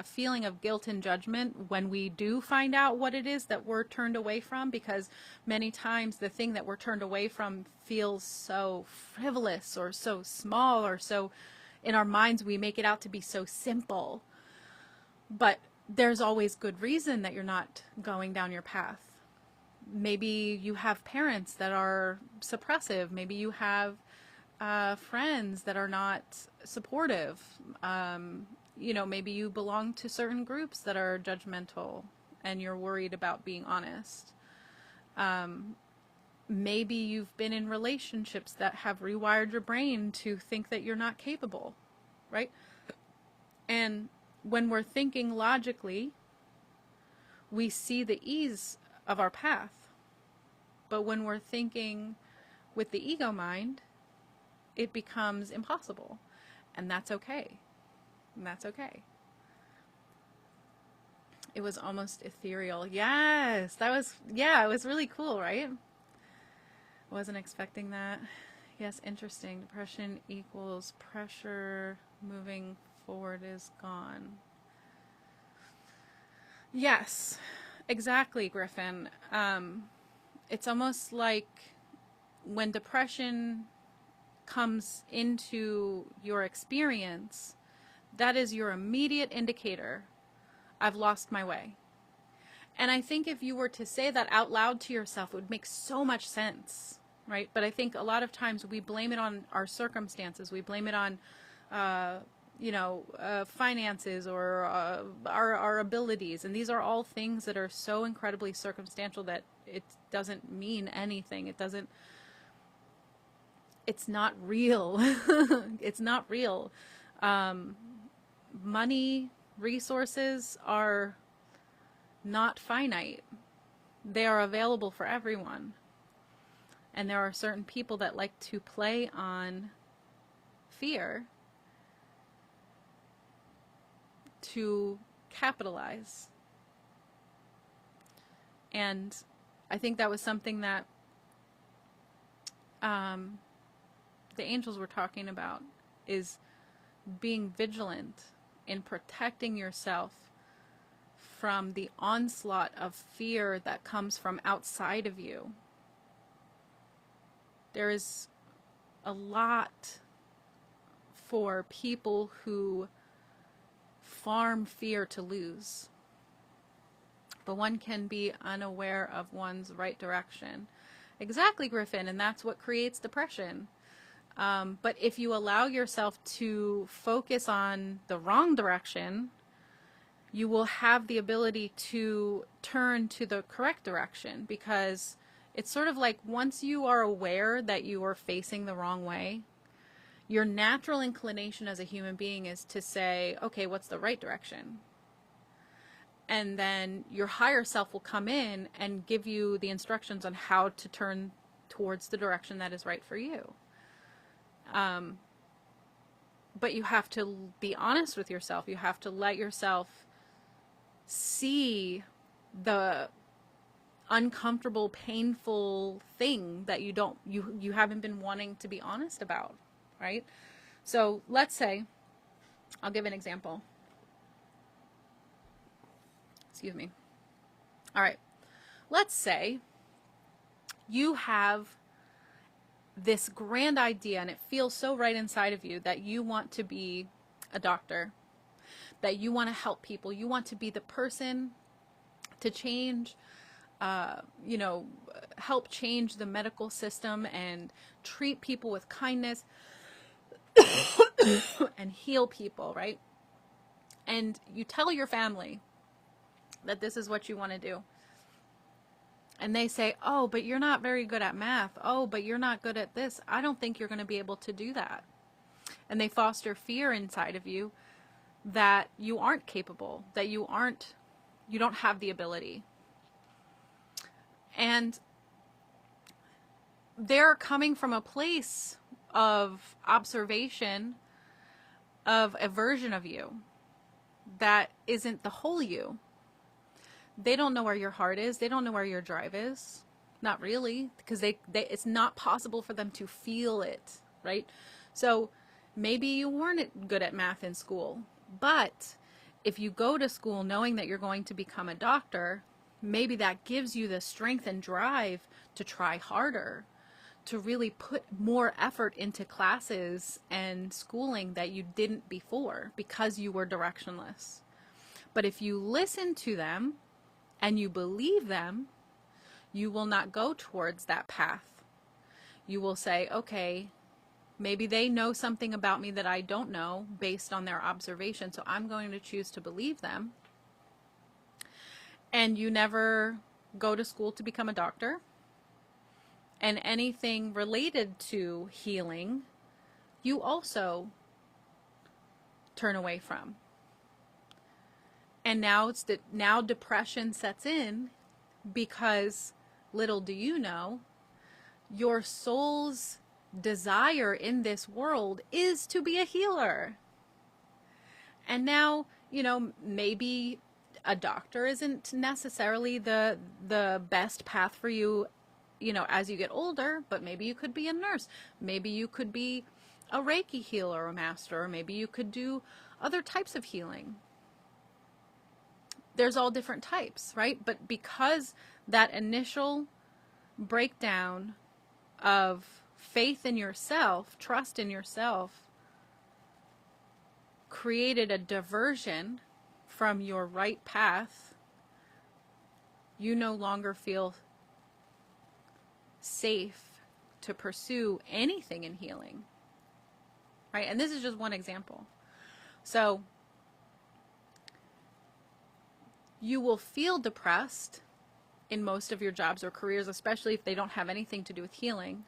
feeling of guilt and judgment when we do find out what it is that we're turned away from, because many times the thing that we're turned away from feels so frivolous or so small, or so in our minds we make it out to be so simple. But there's always good reason that you're not going down your path. Maybe you have parents that are suppressive. Maybe you have friends that are not supportive. Maybe you belong to certain groups that are judgmental and you're worried about being honest. Maybe you've been in relationships that have rewired your brain to think that you're not capable, right? And when we're thinking logically, we see the ease of our path. But when we're thinking with the ego mind, it becomes impossible. And that's okay. And that's okay. It was almost ethereal. Yes, it was really cool, right? Wasn't expecting that. Yes, interesting. Depression equals pressure moving forward is gone. Yes, exactly, Griffin. It's almost like when depression comes into your experience, that is your immediate indicator. I've lost my way. And I think if you were to say that out loud to yourself, it would make so much sense, right? But I think a lot of times we blame it on our circumstances. We blame it on, finances or our abilities. And these are all things that are so incredibly circumstantial that it doesn't mean anything. It's not real. It's not real. Money, resources are not finite. They are available for everyone. And there are certain people that like to play on fear to capitalize. And I think that was something that the angels were talking about, is being vigilant in protecting yourself from the onslaught of fear that comes from outside of you. There is a lot for people who farm fear to lose. But one can be unaware of one's right direction. Exactly, Griffin, and that's what creates depression. But if you allow yourself to focus on the wrong direction, you will have the ability to turn to the correct direction, because it's sort of like once you are aware that you are facing the wrong way, your natural inclination as a human being is to say, okay, what's the right direction? And then your higher self will come in and give you the instructions on how to turn towards the direction that is right for you. But you have to be honest with yourself. You have to let yourself see the uncomfortable, painful thing that you haven't been wanting to be honest about, right? So let's say, I'll give an example. Excuse me. All right. Let's say you have this grand idea and it feels so right inside of you that you want to be a doctor, that you want to help people. You want to be the person to change, help change the medical system and treat people with kindness and heal people, right? And you tell your family that this is what you want to do. And they say, oh, but you're not very good at math. Oh, but you're not good at this. I don't think you're going to be able to do that. And they foster fear inside of you that you aren't capable, that you don't have the ability. And they're coming from a place of observation of a version of you that isn't the whole you. They don't know where your heart is. They don't know where your drive is. Not really, because it's not possible for them to feel it, right? So maybe you weren't good at math in school, but if you go to school knowing that you're going to become a doctor, maybe that gives you the strength and drive to try harder, to really put more effort into classes and schooling that you didn't before because you were directionless. But if you listen to them and you believe them, you will not go towards that path. You will say, okay, maybe they know something about me that I don't know based on their observation, so I'm going to choose to believe them. And you never go to school to become a doctor. And anything related to healing, you also turn away from. And now now depression sets in because, little do you know, your soul's desire in this world is to be a healer. And now, maybe a doctor isn't necessarily the best path for you, as you get older, but maybe you could be a nurse. Maybe you could be a Reiki healer or master, or maybe you could do other types of healing. There's all different types, right? But because that initial breakdown of faith in yourself, trust in yourself, created a diversion from your right path, you no longer feel safe to pursue anything in healing, right? And this is just one example. So you will feel depressed in most of your jobs or careers, especially if they don't have anything to do with healing.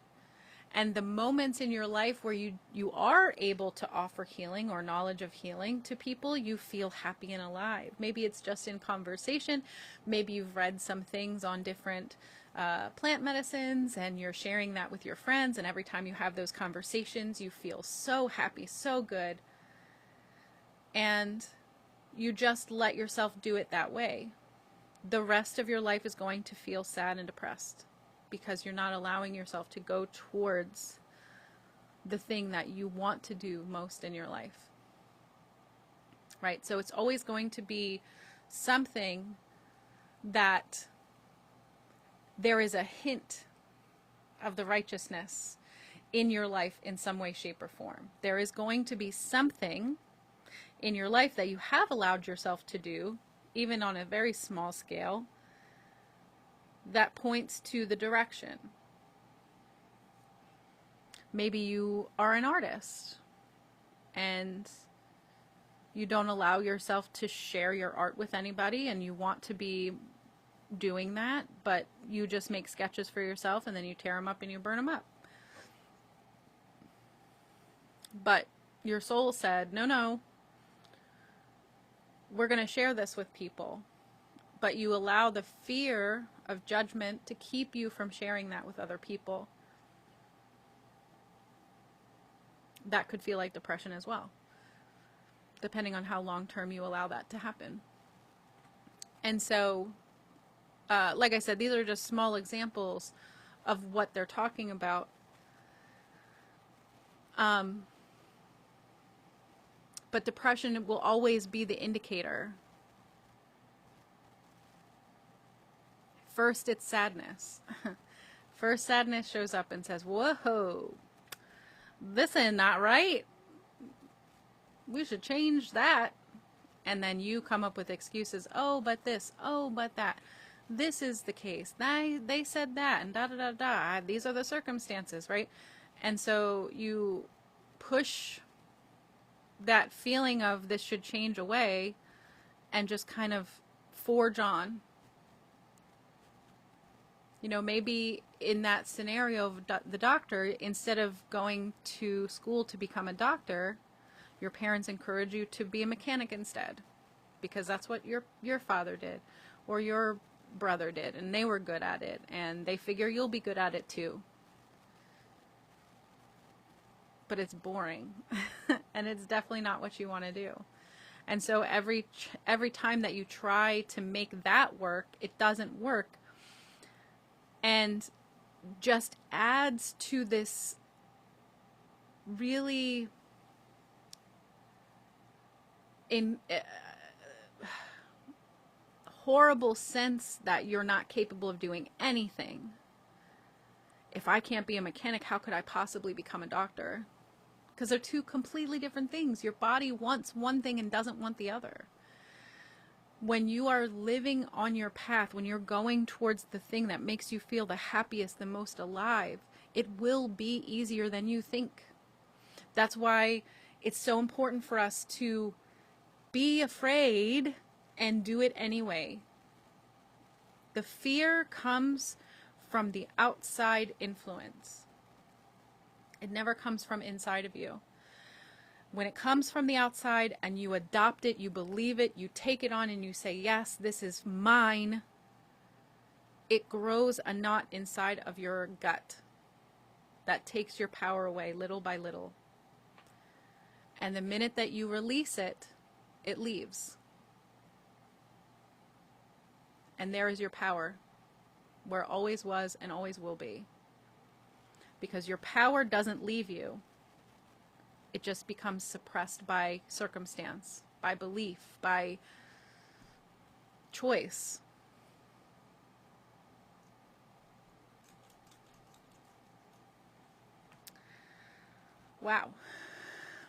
And the moments in your life where you are able to offer healing or knowledge of healing to people, you feel happy and alive. Maybe it's just in conversation. Maybe you've read some things on different plant medicines and you're sharing that with your friends. And every time you have those conversations, you feel so happy, so good. And you just let yourself do it that way. The rest of your life is going to feel sad and depressed because you're not allowing yourself to go towards the thing that you want to do most in your life. Right? So it's always going to be something that there is a hint of the righteousness in your life in some way, shape, or form. There is going to be something in your life that you have allowed yourself to do, even on a very small scale, that points to the direction. Maybe you are an artist and you don't allow yourself to share your art with anybody, and you want to be doing that, but you just make sketches for yourself and then you tear them up and you burn them up. But your soul said, no, no, we're going to share this with people. But you allow the fear of judgment to keep you from sharing that with other people. That could feel like depression as well, depending on how long-term you allow that to happen. And so, like I said, these are just small examples of what they're talking about. But depression will always be the indicator. First, it's sadness. First, sadness shows up and says, whoa, this is not right. We should change that. And then you come up with excuses. Oh, but this. Oh, but that. This is the case. They said that, and da-da-da-da. These are the circumstances, right? And so you push that feeling of this should change away and just kind of forge on. You know, maybe in that scenario of the doctor, instead of going to school to become a doctor, your parents encourage you to be a mechanic instead, because that's what your father did or your brother did, and they were good at it, and they figure you'll be good at it too. But it's boring and it's definitely not what you want to do. And so every time that you try to make that work, it doesn't work, and just adds to this really horrible sense that you're not capable of doing anything. If I can't be a mechanic, how could I possibly become a doctor? Because they're two completely different things. Your body wants one thing and doesn't want the other. When you are living on your path, when you're going towards the thing that makes you feel the happiest, the most alive, it will be easier than you think. That's why it's so important for us to be afraid and do it anyway. The fear comes from the outside influence. It never comes from inside of you. When it comes from the outside and you adopt it, you believe it, you take it on and you say, yes, this is mine, it grows a knot inside of your gut that takes your power away little by little. And the minute that you release it, it leaves. And there is your power, where it always was and always will be. Because your power doesn't leave you. It just becomes suppressed by circumstance, by belief, by choice. Wow.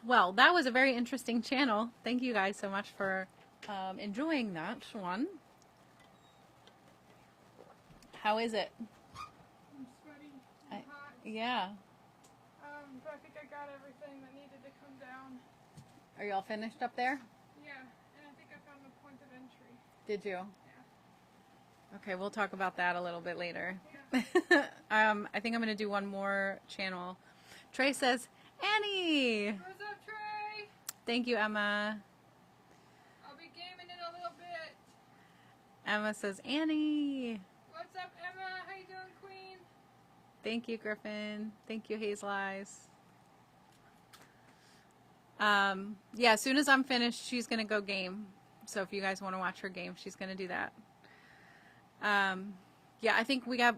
Well, that was a very interesting channel. Thank you guys so much for enjoying that one. How is it?
I'm sweaty and hot.
Yeah.
But I think I got everything that needed to come down.
Are you all finished up there?
Yeah, and I think I found the point of entry.
Did you?
Yeah.
Okay, we'll talk about that a little bit later.
Yeah.
I think I'm going to do one more channel. Trey says, Annie!
What's up, Trey?
Thank you, Emma.
I'll be gaming in a little bit.
Emma says, Annie!
What's up, Emma? How you doing, Queen?
Thank you, Griffin. Thank you, Hazel Eyes. Yeah, as soon as I'm finished, she's going to go game. So if you guys want to watch her game, she's going to do that. Yeah, I think we have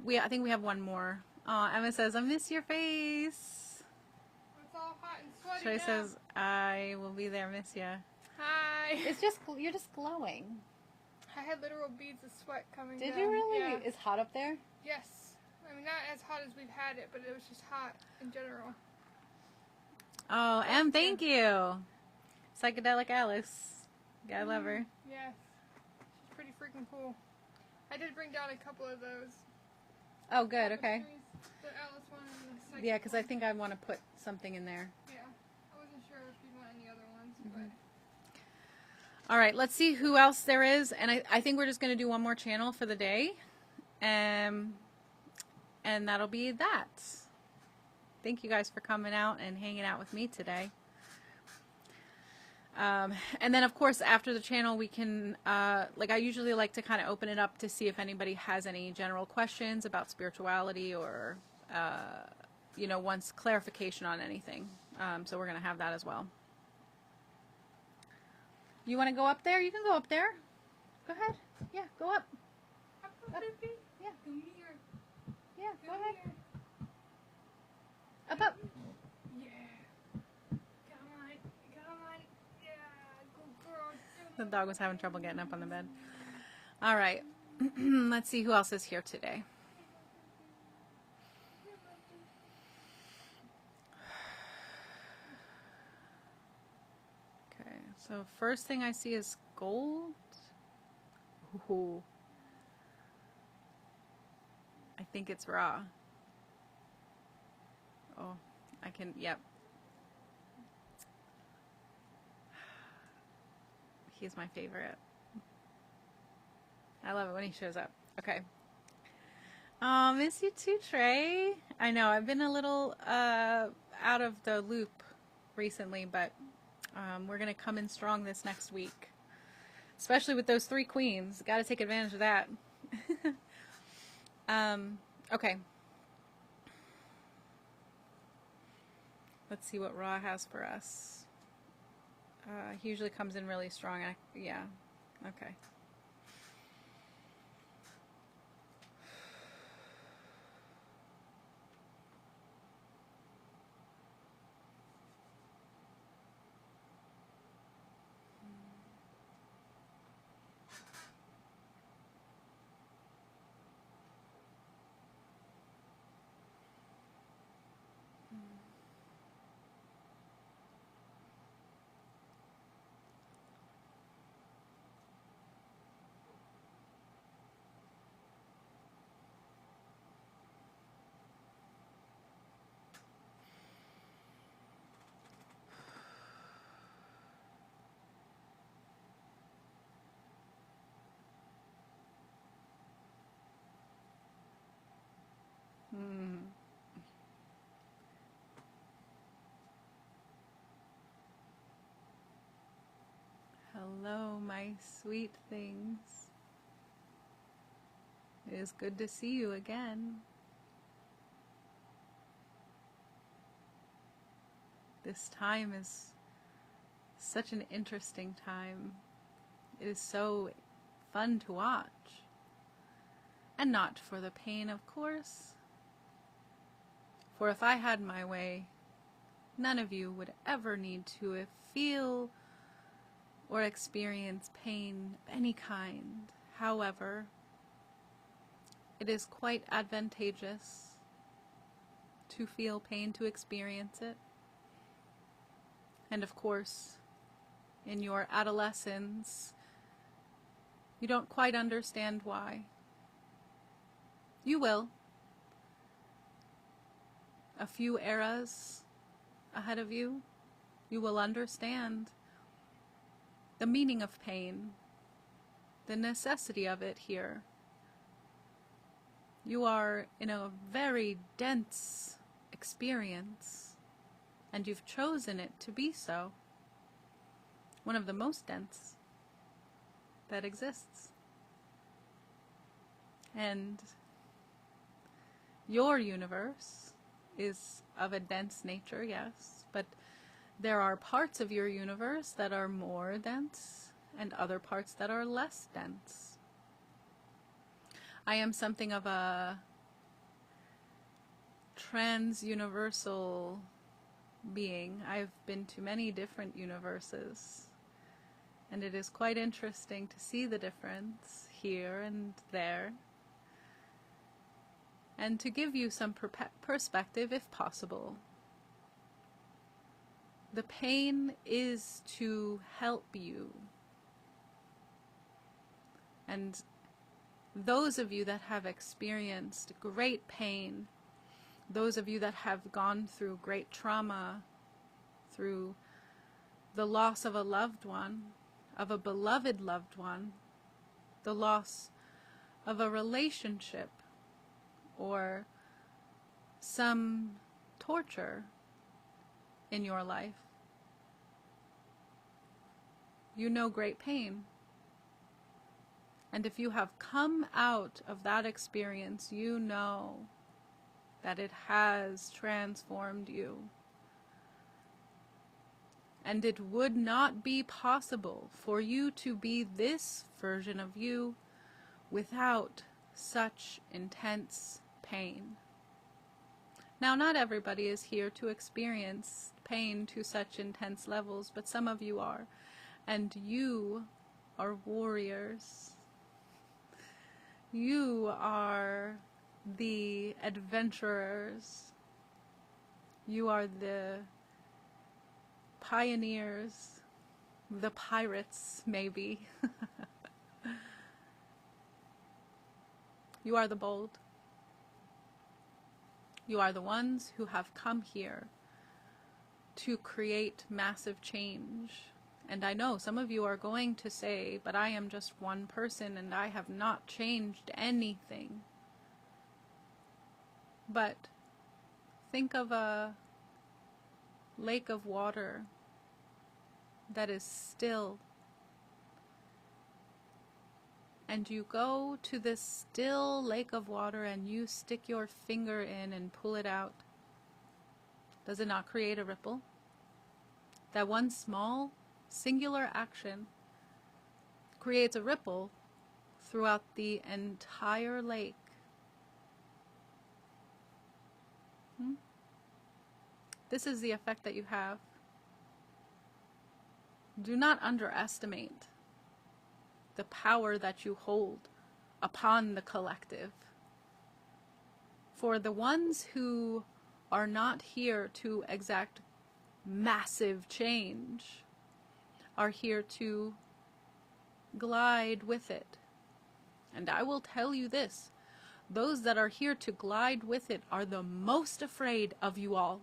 one more. Emma says, I miss your face.
It's all hot and sweaty
Trey
now.
says, I will be there, miss ya.
Hi.
It's just, you're just glowing.
I had literal beads of sweat coming down.
Did you really?
Yeah.
It's hot up there?
Yes. I mean, not as hot as we've had it, but it was just hot in general.
Oh, Em, thank you. Psychedelic Alice. Gotta love her.
Yes. She's pretty freaking cool. I did bring down a couple of those.
Oh, good, okay.
The Alice one and the like.
Yeah, because I think I want to put something in there.
Yeah, I wasn't sure if you want any other ones, but.
All right, let's see who else there is. And I think we're just going to do one more channel for the day. And that'll be that. Thank you guys for coming out and hanging out with me today. And then, of course, after the channel, we can, like I usually like to kind of open it up to see if anybody has any general questions about spirituality or, you know, wants clarification on anything. So we're going to have that as well. You want to go up there? You can go up there. Go ahead. Yeah, go up.
Up.
Yeah.
Come here.
Yeah, go
Come
ahead.
here.
Up.
Yeah. Come on. Yeah. Good girl.
The dog was having trouble getting up on the bed. All right. Let's see who else is here today. Okay, so first thing I see is gold. Ooh. I think it's raw. Oh, I can, yep. He's my favorite. I love it when he shows up. Okay. Miss you too, Trey. I know, I've been a little out of the loop recently, but we're going to come in strong this next week. Especially with those 3 queens. Got to take advantage of that. Okay. Let's see what Ra has for us. He usually comes in really strong. Yeah. Okay. Hello, my sweet things. It is good to see you again. This time is such an interesting time. It is so fun to watch. And not for the pain, of course. For if I had my way, none of you would ever need to feel or experience pain of any kind. However, it is quite advantageous to feel pain, to experience it. And of course, in your adolescence, you don't quite understand why. You will. A few eras ahead of you, you will understand the meaning of pain, the necessity of it here. You are in a very dense experience, and you've chosen it to be so. One of the most dense that exists. And your universe is of a dense nature, yes, but there are parts of your universe that are more dense and other parts that are less dense. I am something of a trans-universal being. I've been to many different universes, and it is quite interesting to see the difference here and there, and to give you some perspective if possible. The pain is to help you. And those of you that have experienced great pain Those of you that have gone through great trauma, through the loss of a loved one, of a beloved loved one, the loss of a relationship, or some torture in your life. You know great pain. And if you have come out of that experience, you know that it has transformed you. And it would not be possible for you to be this version of you without such intense pain. Now, not everybody is here to experience pain to such intense levels, but some of you are. And you are warriors. You are the adventurers. You are the pioneers, the pirates, maybe. You are the bold. You are the ones who have come here to create massive change. And I know some of you are going to say, but I am just one person and I have not changed anything. But think of a lake of water that is still. And you go to this still lake of water and you stick your finger in and pull it out. Does it not create a ripple? That one small, singular action creates a ripple throughout the entire lake. This is the effect that you have. Do not underestimate the power that you hold upon the collective. For the ones who are not here to exact massive change are here to glide with it. And I will tell you this, those that are here to glide with it are the most afraid of you all.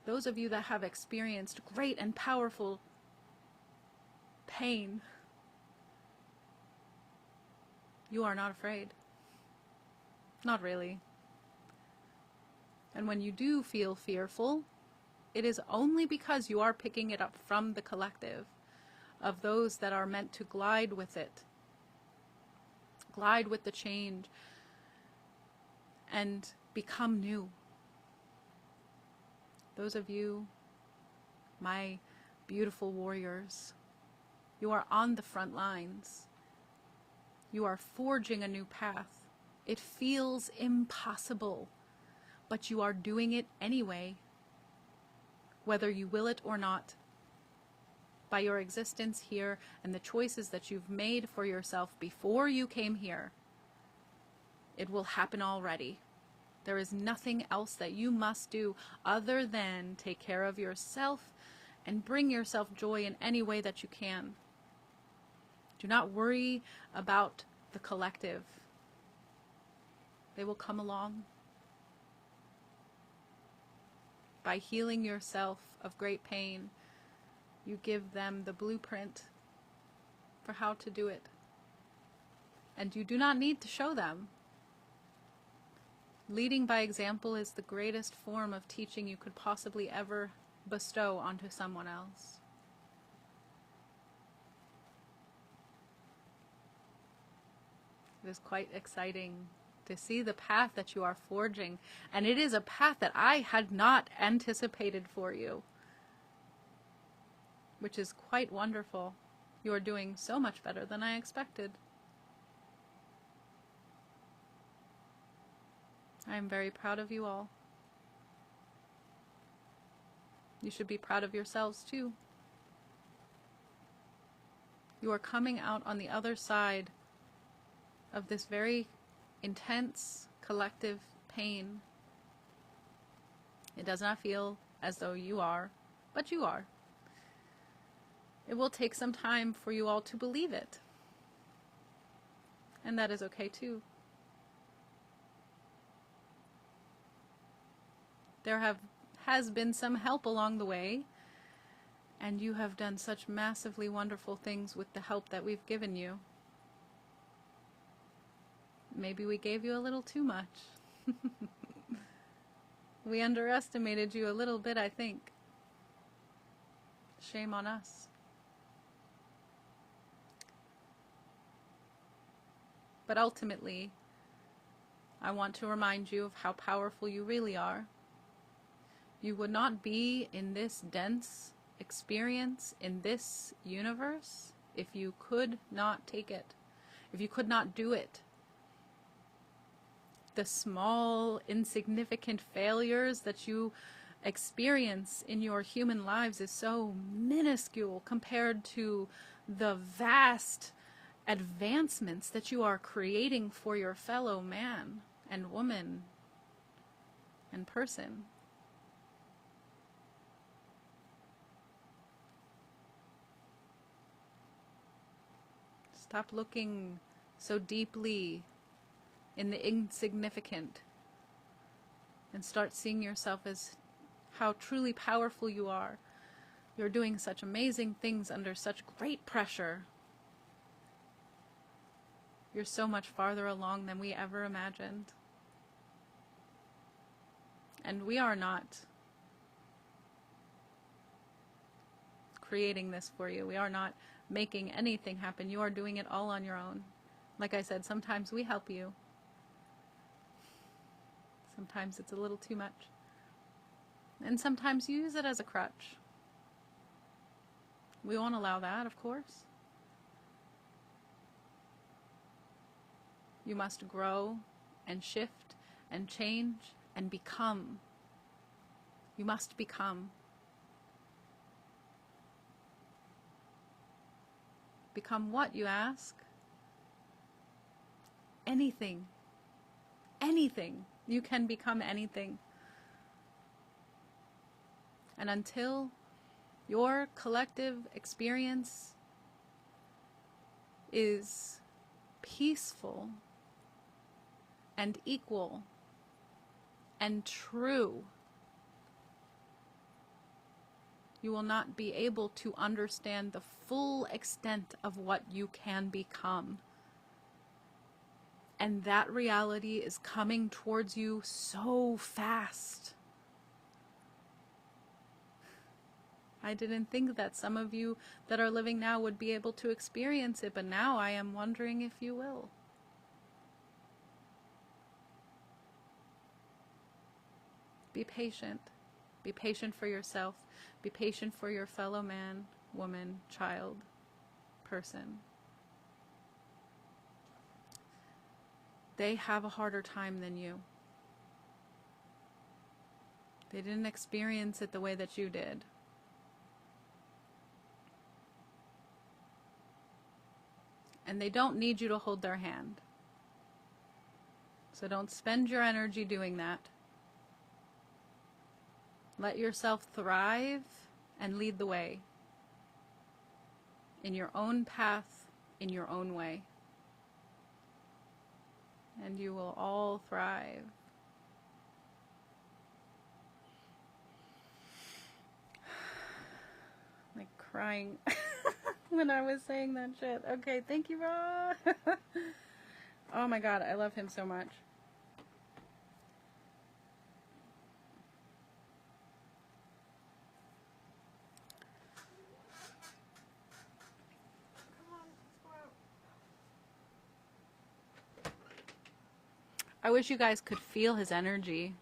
Those of you that have experienced great and powerful pain, you are not afraid. Not really. And when you do feel fearful, it is only because you are picking it up from the collective of those that are meant to glide with it. Glide with the change and become new. Those of you, my beautiful warriors, you are on the front lines. You are forging a new path. It feels impossible, but you are doing it anyway, whether you will it or not. By your existence here and the choices that you've made for yourself before you came here, it will happen already. There is nothing else that you must do other than take care of yourself and bring yourself joy in any way that you can. Do not worry about the collective. They will come along. By healing yourself of great pain, you give them the blueprint for how to do it. And you do not need to show them. Leading by example is the greatest form of teaching you could possibly ever bestow onto someone else. It is quite exciting to see the path that you are forging, and it is a path that I had not anticipated for you, which is quite wonderful. You are doing so much better than I expected. I am very proud of you all. You should be proud of yourselves too. You are coming out on the other side of this very intense collective pain. It does not feel as though you are, but you are. It will take some time for you all to believe it. And that is okay too. has been some help along the way, and you have done such massively wonderful things with the help that we've given you. Maybe we gave you a little too much. We underestimated you a little bit, I think. Shame on us. But ultimately, I want to remind you of how powerful you really are. You would not be in this dense experience, in this universe, if you could not take it, if you could not do it. The small, insignificant failures that you experience in your human lives is so minuscule compared to the vast advancements that you are creating for your fellow man and woman and person. Stop looking so deeply in the insignificant and start seeing yourself as how truly powerful you are. You're doing such amazing things under such great pressure. You're so much farther along than we ever imagined. And we are not creating this for you. We are not making anything happen. You are doing it all on your own. Like I said, sometimes we help you. Sometimes it's a little too much. And sometimes you use it as a crutch. We won't allow that, of course. You must grow and shift and change and become. You must become. Become what, you ask? Anything. Anything. You can become anything. And until your collective experience is peaceful and equal and true, you will not be able to understand the full extent of what you can become. And that reality is coming towards you so fast. I didn't think that some of you that are living now would be able to experience it, but now I am wondering if you will. Be patient. Be patient for yourself. Be patient for your fellow man, woman, child, person. They have a harder time than you. They didn't experience it the way that you did. And they don't need you to hold their hand. So don't spend your energy doing that. Let yourself thrive and lead the way. In your own path, in your own way. And you will all thrive. Like crying when I was saying that shit. Okay, thank you, Ra. Oh my God, I love him so much. I wish you guys could feel his energy.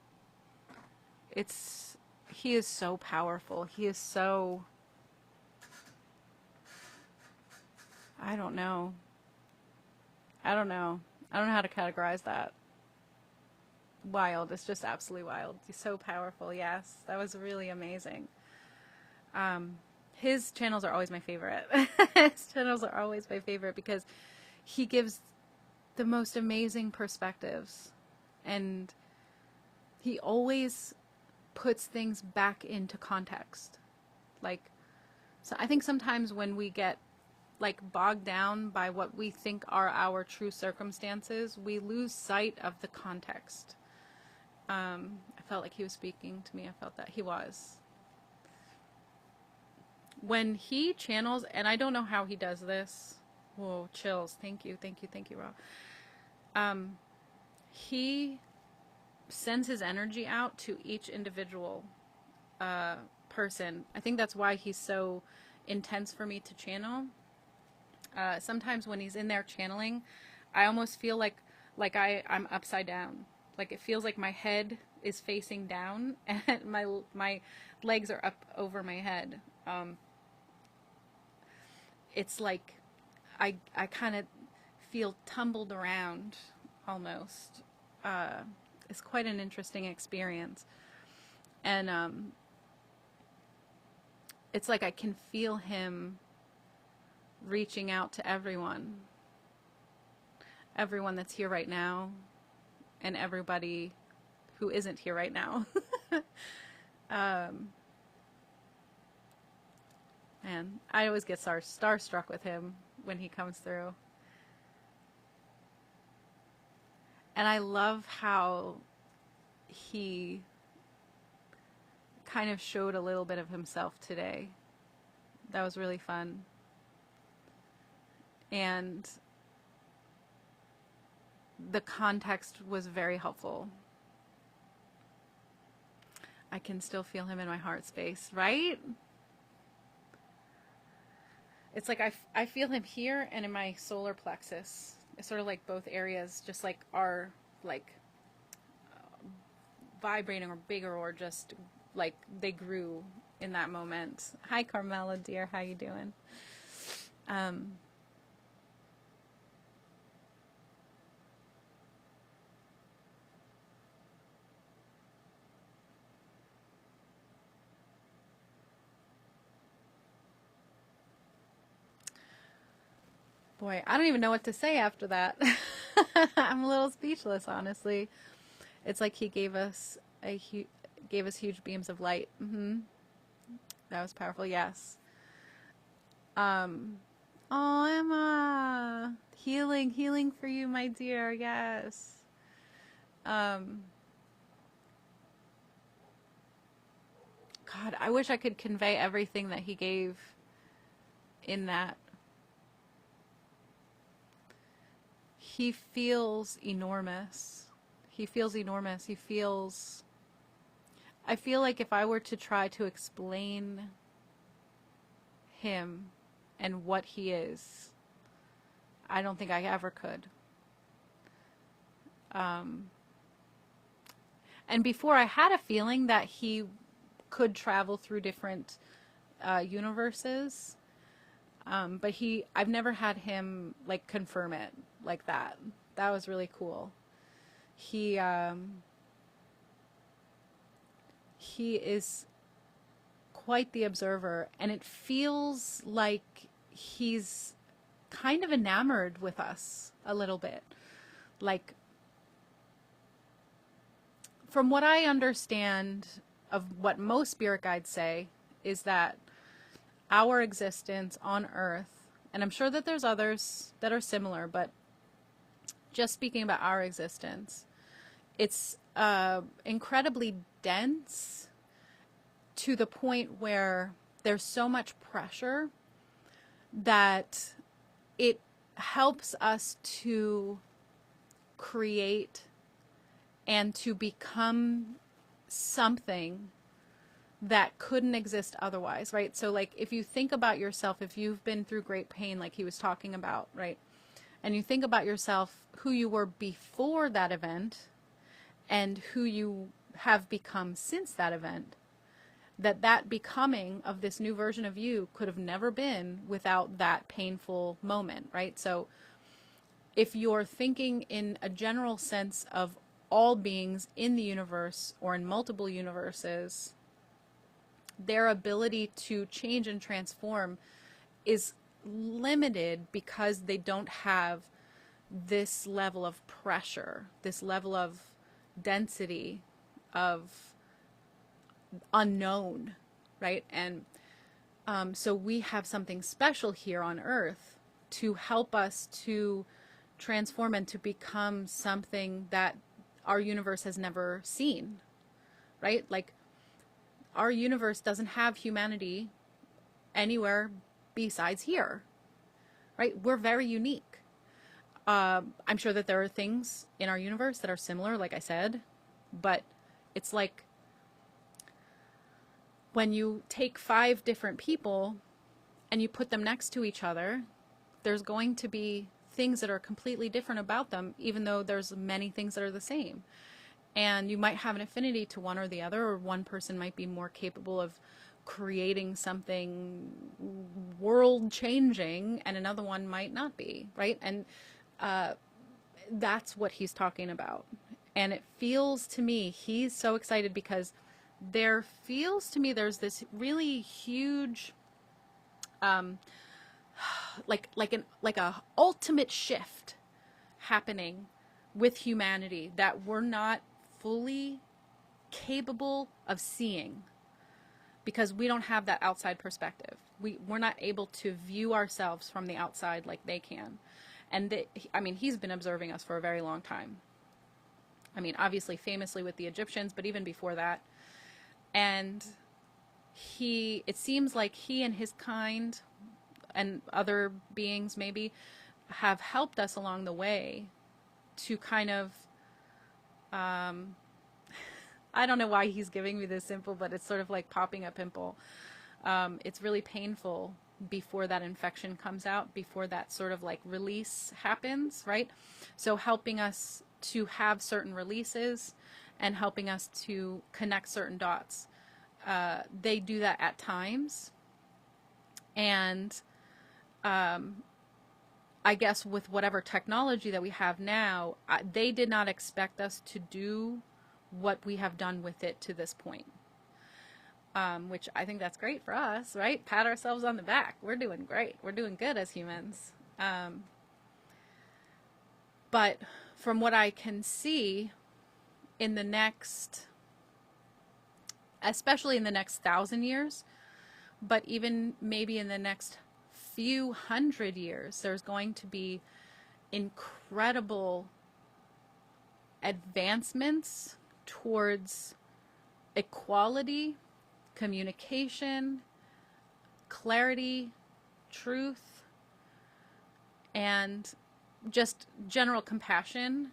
He is so powerful. He is so, I don't know. I don't know how to categorize that. Wild. It's just absolutely wild. He's so powerful. Yes, that was really amazing. His channels are always my favorite. His channels are always my favorite because he gives the most amazing perspectives, and he always puts things back into context. So I think sometimes when we get bogged down by what we think are our true circumstances, we lose sight of the context. I felt like he was speaking to me. I felt that he was. When he channels, and I don't know how he does this. Whoa, chills. Thank you, Rob. He sends his energy out to each individual person. I think that's why he's so intense for me to channel. Sometimes when he's in there channeling, I almost feel like I'm upside down. Like it feels like my head is facing down and my legs are up over my head. It's like I kind of feel tumbled around almost. It's quite an interesting experience. And it's like I can feel him reaching out to everyone that's here right now, and everybody who isn't here right now. Man, I always get starstruck with him when he comes through. And I love how he kind of showed a little bit of himself today. That was really fun. And the context was very helpful. I can still feel him in my heart space, right? It's like I feel him here and in my solar plexus. It's sort of like both areas just like are like vibrating or bigger, or just like they grew in that moment. Hi Carmela dear, how you doing? Boy, I don't even know what to say after that. I'm a little speechless, honestly. It's like he gave us huge beams of light. That was powerful. Yes. Oh, Emma, healing for you, my dear. Yes. God, I wish I could convey everything that he gave in that. He feels enormous. He feels enormous. I feel like if I were to try to explain him and what he is, I don't think I ever could. And before I had a feeling that he could travel through different universes. But I've never had him like confirm it like that. That was really cool. He is quite the observer, and it feels like he's kind of enamored with us a little bit. Like, from what I understand of what most spirit guides say, is that our existence on Earth, and I'm sure that there's others that are similar, but just speaking about our existence, it's incredibly dense to the point where there's so much pressure that it helps us to create and to become something that couldn't exist otherwise, right? So like if you think about yourself, if you've been through great pain like he was talking about, right? And you think about yourself, who you were before that event and who you have become since that event, that becoming of this new version of you could have never been without that painful moment, right? So if you're thinking in a general sense of all beings in the universe or in multiple universes, their ability to change and transform is limited because they don't have this level of pressure, this level of density of unknown, right? And so we have something special here on Earth to help us to transform and to become something that our universe has never seen, right? Like, our universe doesn't have humanity anywhere besides here, right? We're very unique. I'm sure that there are things in our universe that are similar, like I said, but it's like when you take 5 different people and you put them next to each other, there's going to be things that are completely different about them, even though there's many things that are the same. And you might have an affinity to one or the other, or one person might be more capable of creating something world changing and another one might not be, right? And that's what he's talking about. And it feels to me, he's so excited because there feels to me there's this really huge like a ultimate shift happening with humanity that we're not fully capable of seeing because we don't have that outside perspective. We're not able to view ourselves from the outside like they can. And he's been observing us for a very long time. I mean, obviously famously with the Egyptians, but even before that. And it seems like he and his kind and other beings maybe have helped us along the way to kind of, I don't know why he's giving me this symbol, but it's sort of like popping a pimple. It's really painful before that infection comes out, before that sort of like release happens, right? So helping us to have certain releases and helping us to connect certain dots. They do that at times. And I guess with whatever technology that we have now, they did not expect us to do what we have done with it to this point. Which I think that's great for us, right? Pat ourselves on the back. We're doing great. We're doing good as humans. But from what I can see in the next, especially in the next 1,000 years, but even maybe in the next few hundred years, there's going to be incredible advancements towards equality, communication, clarity, truth, and just general compassion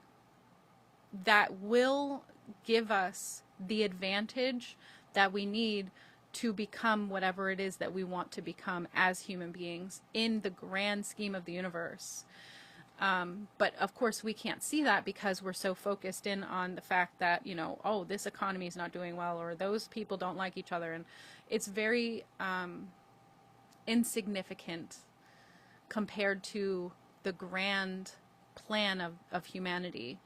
that will give us the advantage that we need to become whatever it is that we want to become as human beings in the grand scheme of the universe. But of course we can't see that because we're so focused in on the fact that, oh, this economy is not doing well, or those people don't like each other. And it's very insignificant compared to the grand plan of humanity.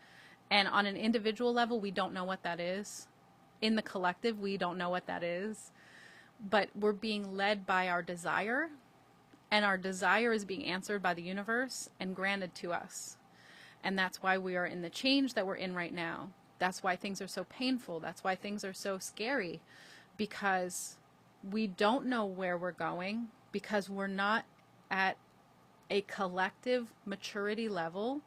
And on an individual level, we don't know what that is. In the collective, we don't know what that is. But we're being led by our desire, and our desire is being answered by the universe and granted to us. And that's why we are in the change that we're in right now. That's why things are so painful. That's why things are so scary, because we don't know where we're going, because we're not at a collective maturity level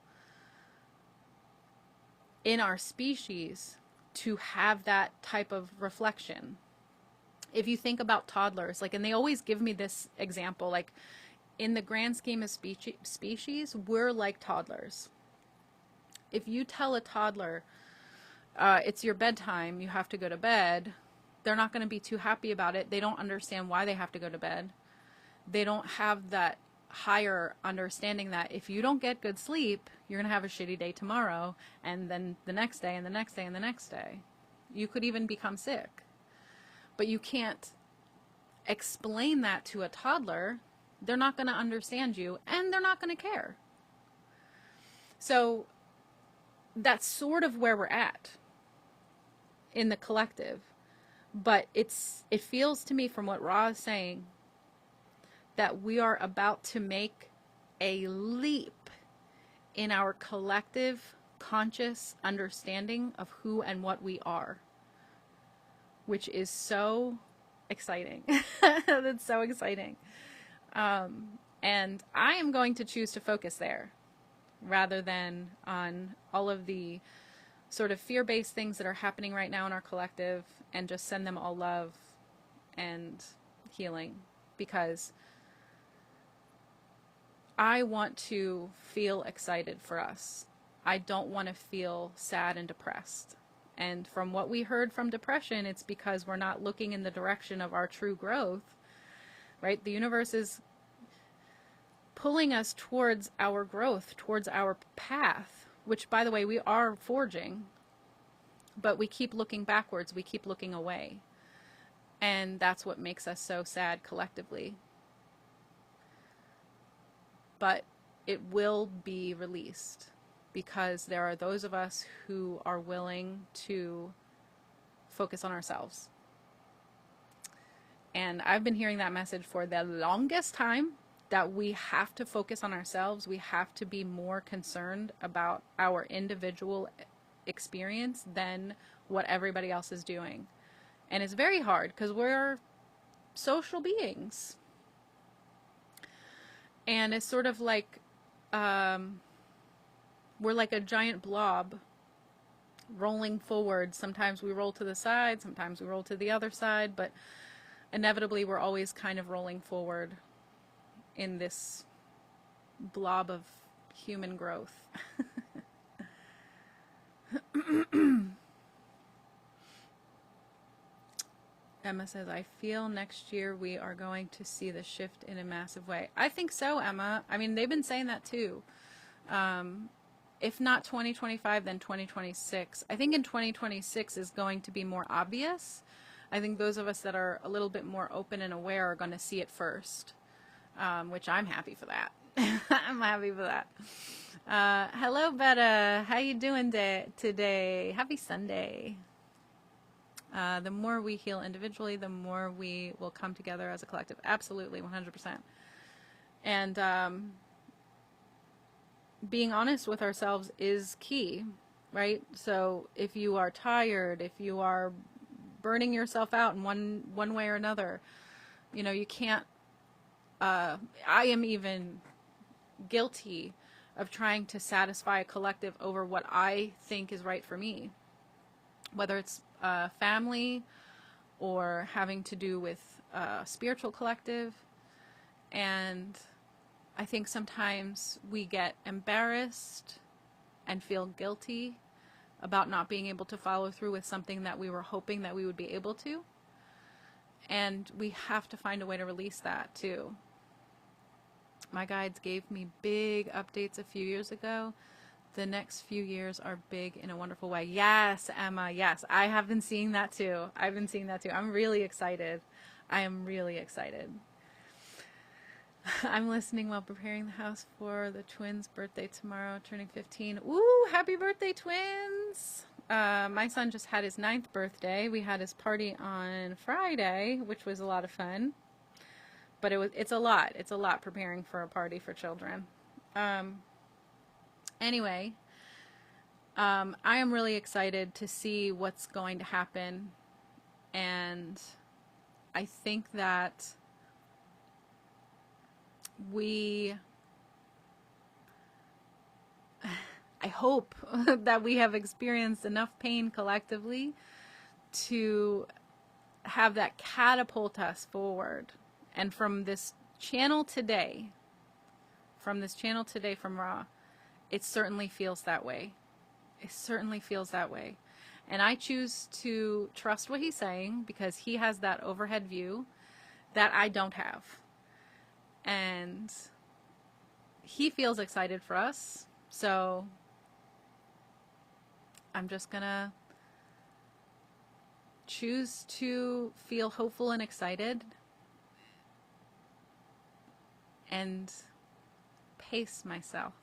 in our species to have that type of reflection. If you think about toddlers, and they always give me this example, in the grand scheme of species, we're like toddlers. If you tell a toddler, it's your bedtime, you have to go to bed, they're not going to be too happy about it. They don't understand why they have to go to bed. They don't have that higher understanding that if you don't get good sleep, you're going to have a shitty day tomorrow, and then the next day, and the next day, and the next day. You could even become sick. But you can't explain that to a toddler. They're not going to understand you, and they're not going to care. So that's sort of where we're at in the collective. But it feels to me from what Ra is saying that we are about to make a leap in our collective conscious understanding of who and what we are, which is so exciting. That's so exciting. And I am going to choose to focus there rather than on all of the sort of fear-based things that are happening right now in our collective and just send them all love and healing, because I want to feel excited for us. I don't want to feel sad and depressed. And from what we heard from depression, it's because we're not looking in the direction of our true growth, right? The universe is pulling us towards our growth, towards our path, which, by the way, we are forging, but we keep looking backwards, we keep looking away. And that's what makes us so sad collectively. But it will be released, because there are those of us who are willing to focus on ourselves. And I've been hearing that message for the longest time, that we have to focus on ourselves. We have to be more concerned about our individual experience than what everybody else is doing. And it's very hard, because we're social beings. And it's sort of like, we're like a giant blob rolling forward. Sometimes we roll to the side, sometimes we roll to the other side, but inevitably we're always kind of rolling forward in this blob of human growth. Emma says, I feel next year we are going to see the shift in a massive way. I think so, Emma. I mean, they've been saying that too. If not 2025, then 2026. I think in 2026 is going to be more obvious. I think those of us that are a little bit more open and aware are going to see it first, which I'm happy for that. I'm happy for that. Hello, Betta. How you doing today? Happy Sunday. The more we heal individually, the more we will come together as a collective. Absolutely, 100%. And being honest with ourselves is key, right? So if you are tired, if you are burning yourself out in one way or another, you know, you can't, I am even guilty of trying to satisfy a collective over what I think is right for me, whether it's family or having to do with spiritual collective. And I think sometimes we get embarrassed and feel guilty about not being able to follow through with something that we were hoping that we would be able to. And we have to find a way to release that too. My guides gave me big updates a few years ago. The next few years are big in a wonderful way. Yes, Emma, yes. I have been seeing that too. I've been seeing that too. I'm really excited. I am really excited. I'm listening while preparing the house for the twins' birthday tomorrow, turning 15. Ooh, happy birthday, twins! My son just had his 9th birthday. We had his party on Friday, which was a lot of fun. But it's a lot. It's a lot preparing for a party for children. Anyway, I am really excited to see what's going to happen. And I think that I hope that we have experienced enough pain collectively to have that catapult us forward. And from this channel today, from Raw, it certainly feels that way. It certainly feels that way. And I choose to trust what he's saying, because he has that overhead view that I don't have. And he feels excited for us. So I'm just gonna choose to feel hopeful and excited and pace myself.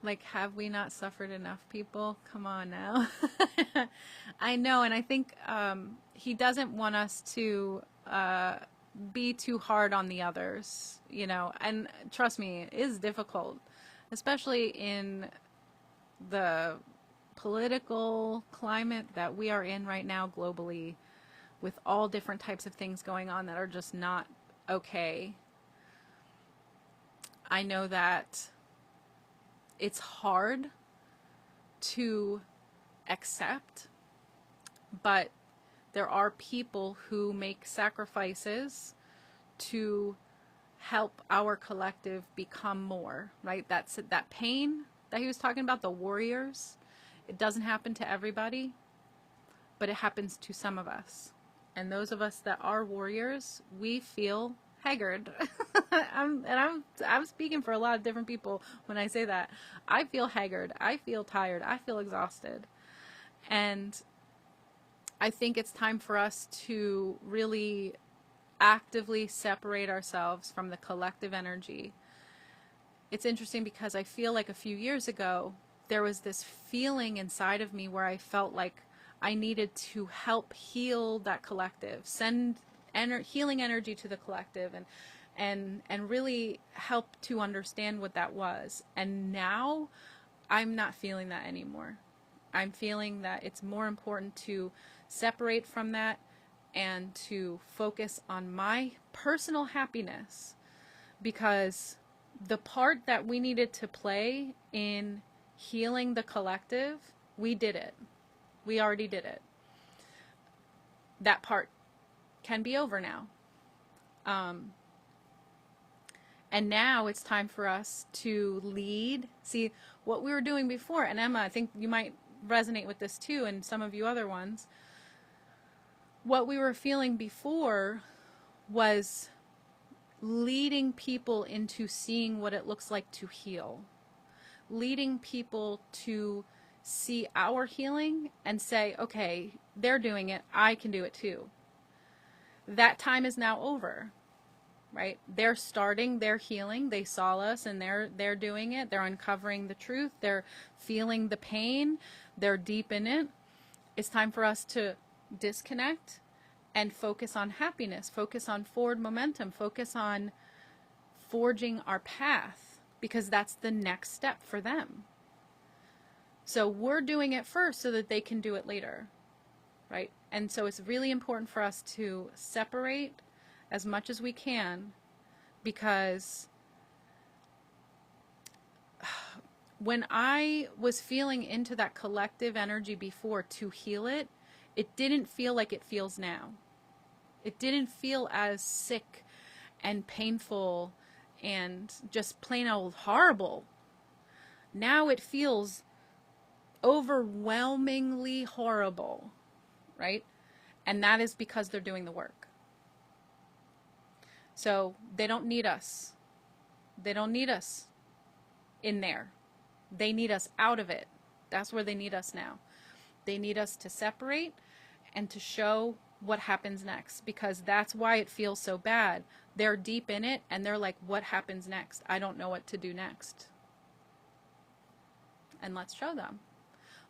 Like, have we not suffered enough, people? Come on now. I know, and I think he doesn't want us to be too hard on the others, you know, and trust me, it is difficult, especially in the political climate that we are in right now globally, with all different types of things going on that are just not okay. I know that it's hard to accept, but there are people who make sacrifices to help our collective become more, right? That's that pain that he was talking about, the warriors. It doesn't happen to everybody, but it happens to some of us. And those of us that are warriors, we feel haggard. I'm speaking for a lot of different people when I say that. I feel haggard. I feel tired. I feel exhausted. And I think it's time for us to really actively separate ourselves from the collective energy. It's interesting because I feel like a few years ago, there was this feeling inside of me where I felt like I needed to help heal that collective, send healing energy to the collective, and really help to understand what that was. And now I'm not feeling that anymore. I'm feeling that it's more important to separate from that and to focus on my personal happiness, because the part that we needed to play in healing the collective, we did it. We already did it. That part can be over now. And now it's time for us to lead. See, what we were doing before, and Emma, I think you might resonate with this too, and some of you other ones. What we were feeling before was leading people into seeing what it looks like to heal. Leading people to see our healing and say, okay, they're doing it, I can do it too. That time is now over, right? They're starting their healing. They saw us and they're doing it. They're uncovering the truth. They're feeling the pain. They're deep in it. It's time for us to disconnect and focus on happiness, focus on forward momentum, focus on forging our path, because that's the next step for them. So we're doing it first so that they can do it later, right? And so it's really important for us to separate as much as we can, because when I was feeling into that collective energy before to heal it, it didn't feel like it feels now. It didn't feel as sick and painful and just plain old horrible. Now it feels overwhelmingly horrible, right? And that is because they're doing the work. So they don't need us. They don't need us in there. They need us out of it. That's where they need us now. They need us to separate and to show what happens next, because that's why it feels so bad. They're deep in it and they're like, what happens next? I don't know what to do next. And let's show them.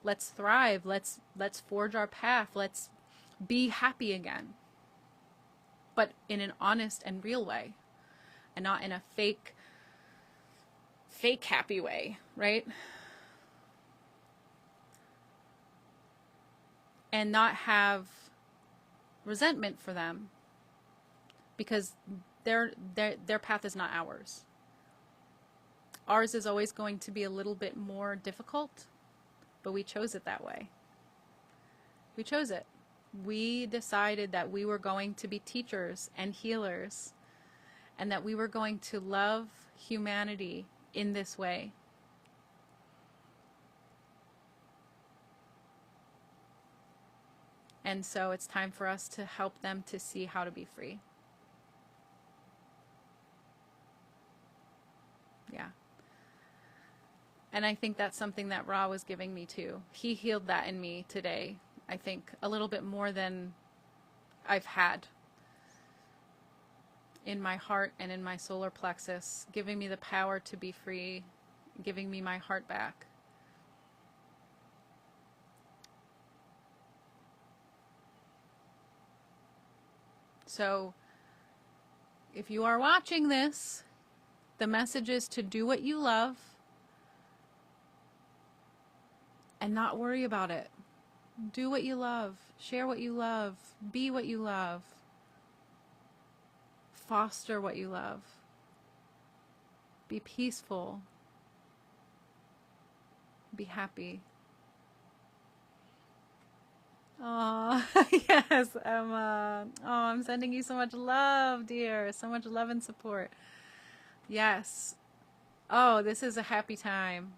Let's thrive. Let's forge our path. Let's be happy again. But in an honest and real way, and not in a fake happy way, right? And not have resentment for them, because their path is not ours. Ours is always going to be a little bit more difficult, but we chose it that way. We chose it. We decided that we were going to be teachers and healers, and that we were going to love humanity in this way. And so it's time for us to help them to see how to be free. Yeah. And I think that's something that Ra was giving me too. He healed that in me today, I think, a little bit more than I've had in my heart and in my solar plexus, giving me the power to be free, giving me my heart back. So if you are watching this, the message is to do what you love and not worry about it. Do what you love. Share what you love. Be what you love. Foster what you love. Be peaceful. Be happy. Oh, yes, Emma. Oh, I'm sending you so much love, dear. So much love and support. Yes. Oh, this is a happy time.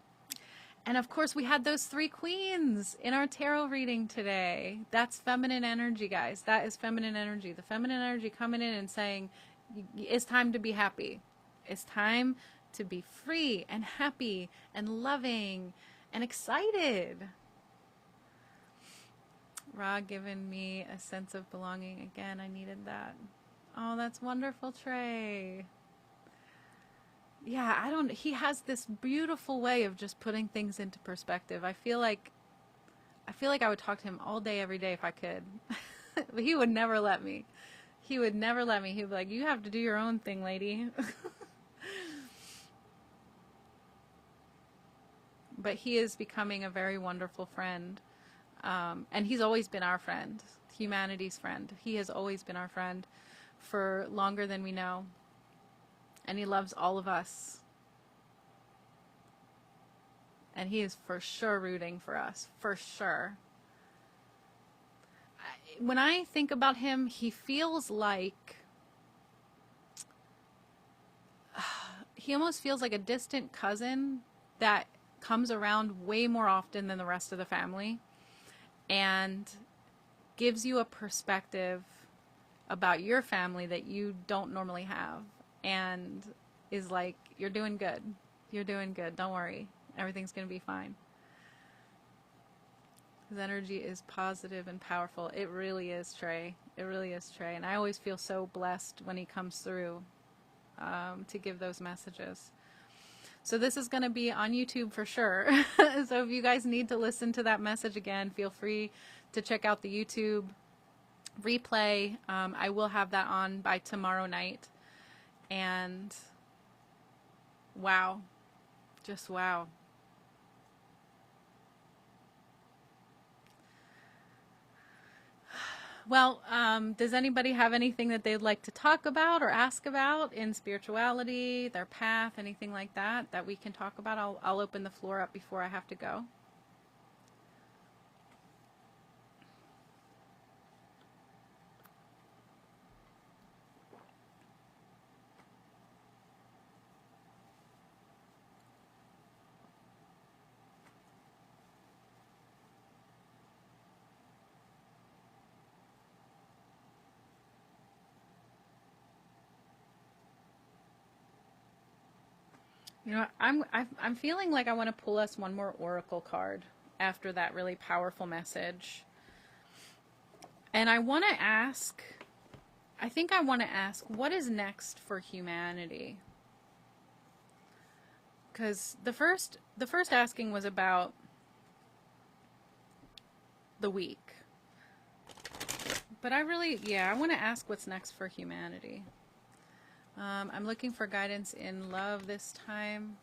And of course, we had those three queens in our tarot reading today. That's feminine energy, guys. That is feminine energy. The feminine energy coming in and saying, it's time to be happy. It's time to be free and happy and loving and excited. Ra giving me a sense of belonging again. I needed that. Oh, that's wonderful, Trey. Yeah, he has this beautiful way of just putting things into perspective. I would talk to him all day, every day if I could. But he would never let me. He would never let me. He'd be like, you have to do your own thing, lady. But he is becoming a very wonderful friend. And he's always been our friend, humanity's friend. He has always been our friend for longer than we know. And he loves all of us. And he is for sure rooting for us, for sure. When I think about him, he feels like, he almost feels like a distant cousin that comes around way more often than the rest of the family and gives you a perspective about your family that you don't normally have, and is like, you're doing good. You're doing good. Don't worry. Everything's going to be fine. His energy is positive and powerful. It really is, Trey. It really is, Trey. And I always feel so blessed when he comes through to give those messages. So this is going to be on YouTube for sure. So if you guys need to listen to that message again, feel free to check out the YouTube replay. I will have that on by tomorrow night. And wow. Just wow. Well, does anybody have anything that they'd like to talk about or ask about in spirituality, their path, anything like that that we can talk about? I'll open the floor up before I have to go. You know, I'm feeling like I want to pull us one more oracle card after that really powerful message. And I want to ask, what is next for humanity? Because the first asking was about the week. But I want to ask what's next for humanity. I'm looking for guidance in love this time,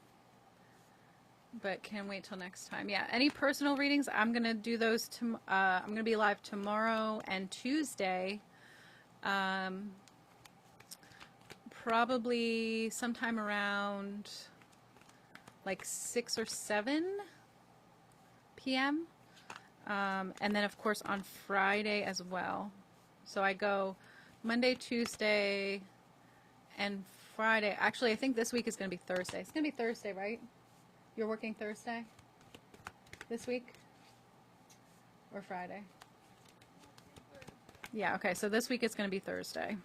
but can't wait till next time. Yeah, any personal readings, I'm going to do those. I'm going to be live tomorrow and Tuesday. Probably sometime around like 6 or 7 p.m. And then, of course, on Friday as well. So I go Monday, Tuesday, and Friday. Actually, I think this week is going to be Thursday. It's going to be Thursday, right? You're working Thursday this week? Or Friday? Yeah, okay. So this week it's going to be Thursday.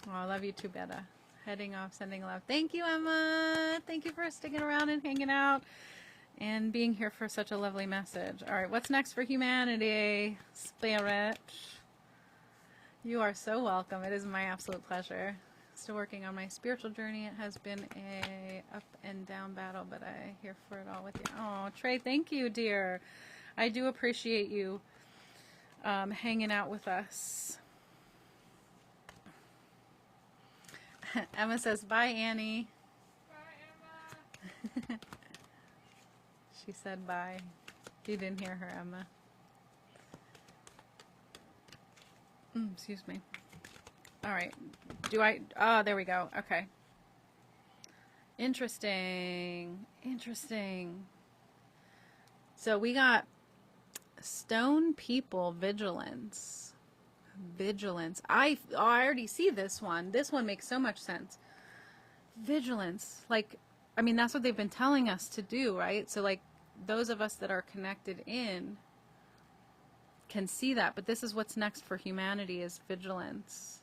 Oh, I love you too, Betta. Heading off, sending love. Thank you, Emma. Thank you for sticking around and hanging out and being here for such a lovely message. All right, what's next for humanity? Spirit. You are so welcome. It is my absolute pleasure. Still working on my spiritual journey. It has been a up and down battle, but I'm here for it all with you. Oh, Trey, thank you, dear. I do appreciate you hanging out with us. Emma says, bye, Annie.
Bye, Emma.
She said bye. You didn't hear her, Emma. Excuse me. All right. Oh, there we go. Okay. Interesting. Interesting. So we got stone people, vigilance. Vigilance. I already see this one. This one makes so much sense. Vigilance. Like, I mean, that's what they've been telling us to do, right? So like those of us that are connected in can see that, but this is what's next for humanity is vigilance.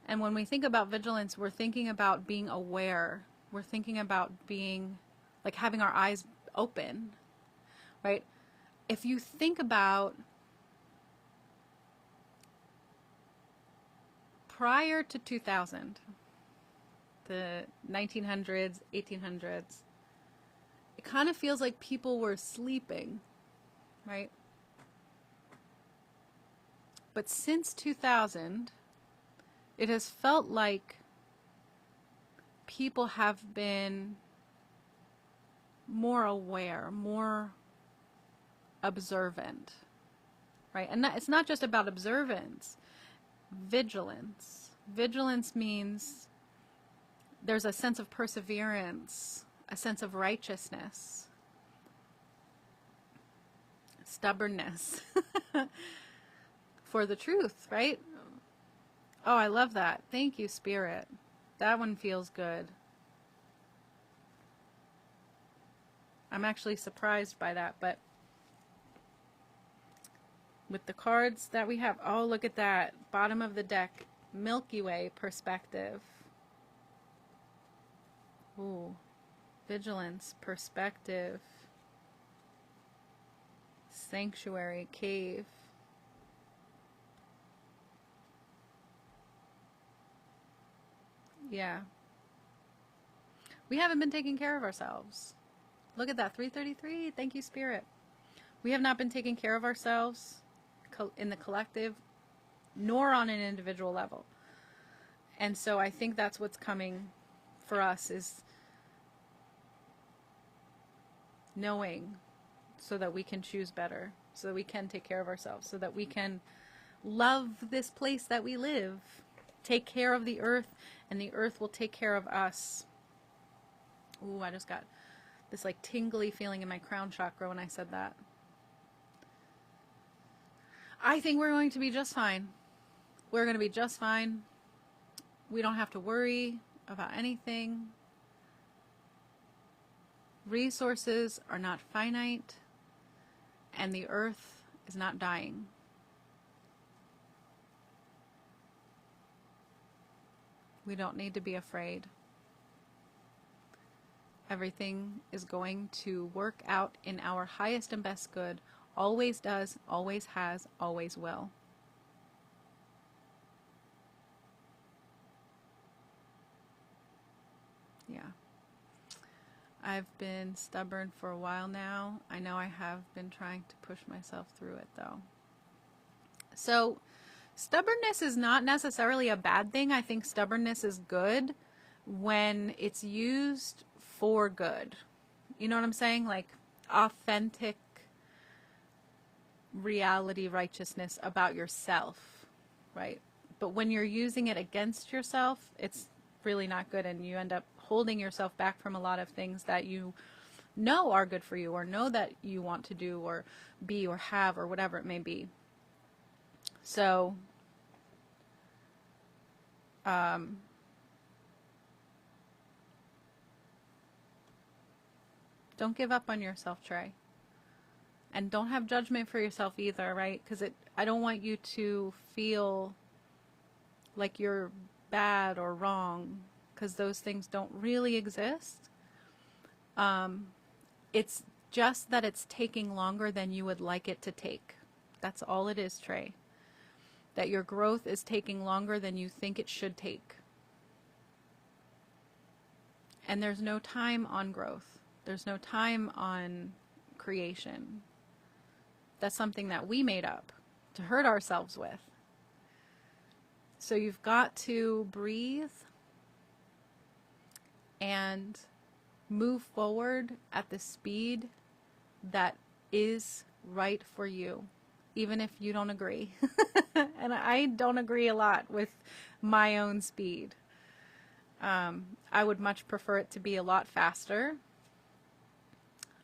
And when we think about vigilance, we're thinking about being aware. We're thinking about being, like, having our eyes open, right? If you think about prior to 2000, the 1900s, 1800s, it kind of feels like people were sleeping, right? But since 2000, it has felt like people have been more aware, more observant, right? And it's not just about observance, vigilance. Vigilance means there's a sense of perseverance, a sense of righteousness, stubbornness for the truth, right? Oh, I love that. Thank you, Spirit. That one feels good. I'm actually surprised by that, but with the cards that we have, oh, look at that. Bottom of the deck, Milky Way perspective. Ooh, vigilance, perspective, sanctuary, cave. Yeah. We haven't been taking care of ourselves. Look at that, 333. Thank you, Spirit. We have not been taking care of ourselves in the collective, nor on an individual level. And so I think that's what's coming for us is knowing so that we can choose better, so that we can take care of ourselves, so that we can love this place that we live, take care of the earth, and the earth will take care of us. Ooh, I just got this like tingly feeling in my crown chakra when I said that. I think we're going to be just fine. We're going to be just fine. We don't have to worry about anything. Resources are not finite, and the earth is not dying. We don't need to be afraid. Everything is going to work out in our highest and best good. Always does, always has, always will. Yeah. I've been stubborn for a while now. I know I have been trying to push myself through it though. So stubbornness is not necessarily a bad thing. I think stubbornness is good when it's used for good. You know what I'm saying? Like authentic reality, righteousness about yourself, right? But when you're using it against yourself, it's really not good, and you end up holding yourself back from a lot of things that you know are good for you, or know that you want to do or be or have or whatever it may be. So don't give up on yourself, Trey. And don't have judgment for yourself either, right? Because I don't want you to feel like you're bad or wrong, because those things don't really exist. It's just that it's taking longer than you would like it to take. That's all it is, Trey. That your growth is taking longer than you think it should take. And there's no time on growth. There's no time on creation. That's something that we made up to hurt ourselves with. So you've got to breathe and move forward at the speed that is right for you, even if you don't agree. And I don't agree a lot with my own speed. I would much prefer it to be a lot faster.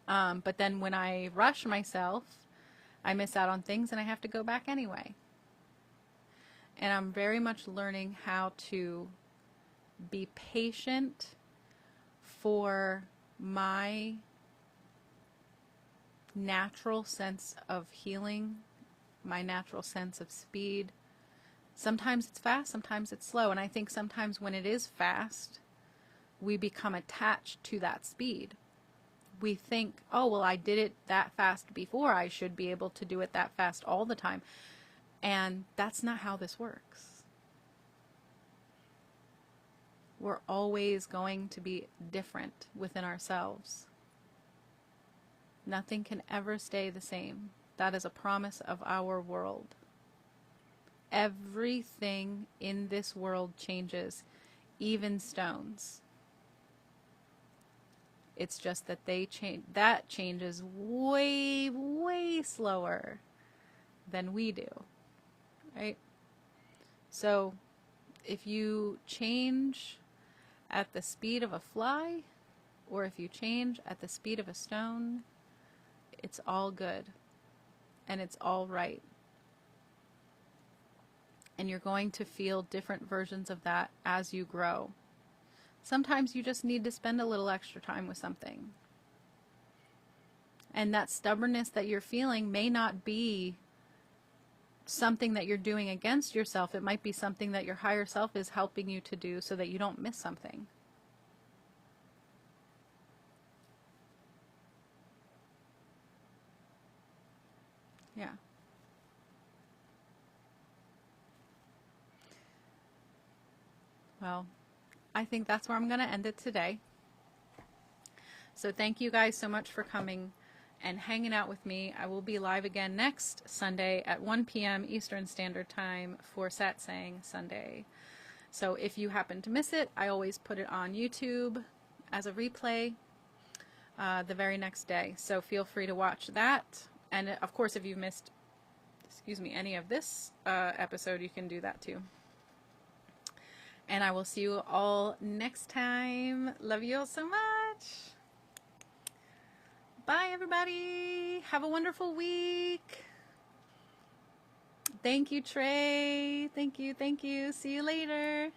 But then when I rush myself, I miss out on things and I have to go back anyway. And I'm very much learning how to be patient for my natural sense of healing, my natural sense of speed. Sometimes it's fast, sometimes it's slow. And I think sometimes when it is fast, we become attached to that speed. We think, oh, well, I did it that fast before. I should be able to do it that fast all the time. And that's not how this works. We're always going to be different within ourselves. Nothing can ever stay the same. That is a promise of our world. Everything in this world changes, even stones. It's just that that changes way, way slower than we do, right? So if you change at the speed of a fly, or if you change at the speed of a stone, it's all good and it's all right. And you're going to feel different versions of that as you grow. Sometimes you just need to spend a little extra time with something. And that stubbornness that you're feeling may not be something that you're doing against yourself. It might be something that your higher self is helping you to do so that you don't miss something. Yeah. Well, I think that's where I'm going to end it today. So thank you guys so much for coming and hanging out with me. I will be live again next Sunday at 1 p.m. Eastern Standard Time for Satsang Sunday. So if you happen to miss it, I always put it on YouTube as a replay the very next day. So feel free to watch that. And of course, if you've missed, any of this episode, you can do that too. And I will see you all next time. Love you all so much. Bye, everybody. Have a wonderful week. Thank you, Trey. Thank you. See you later.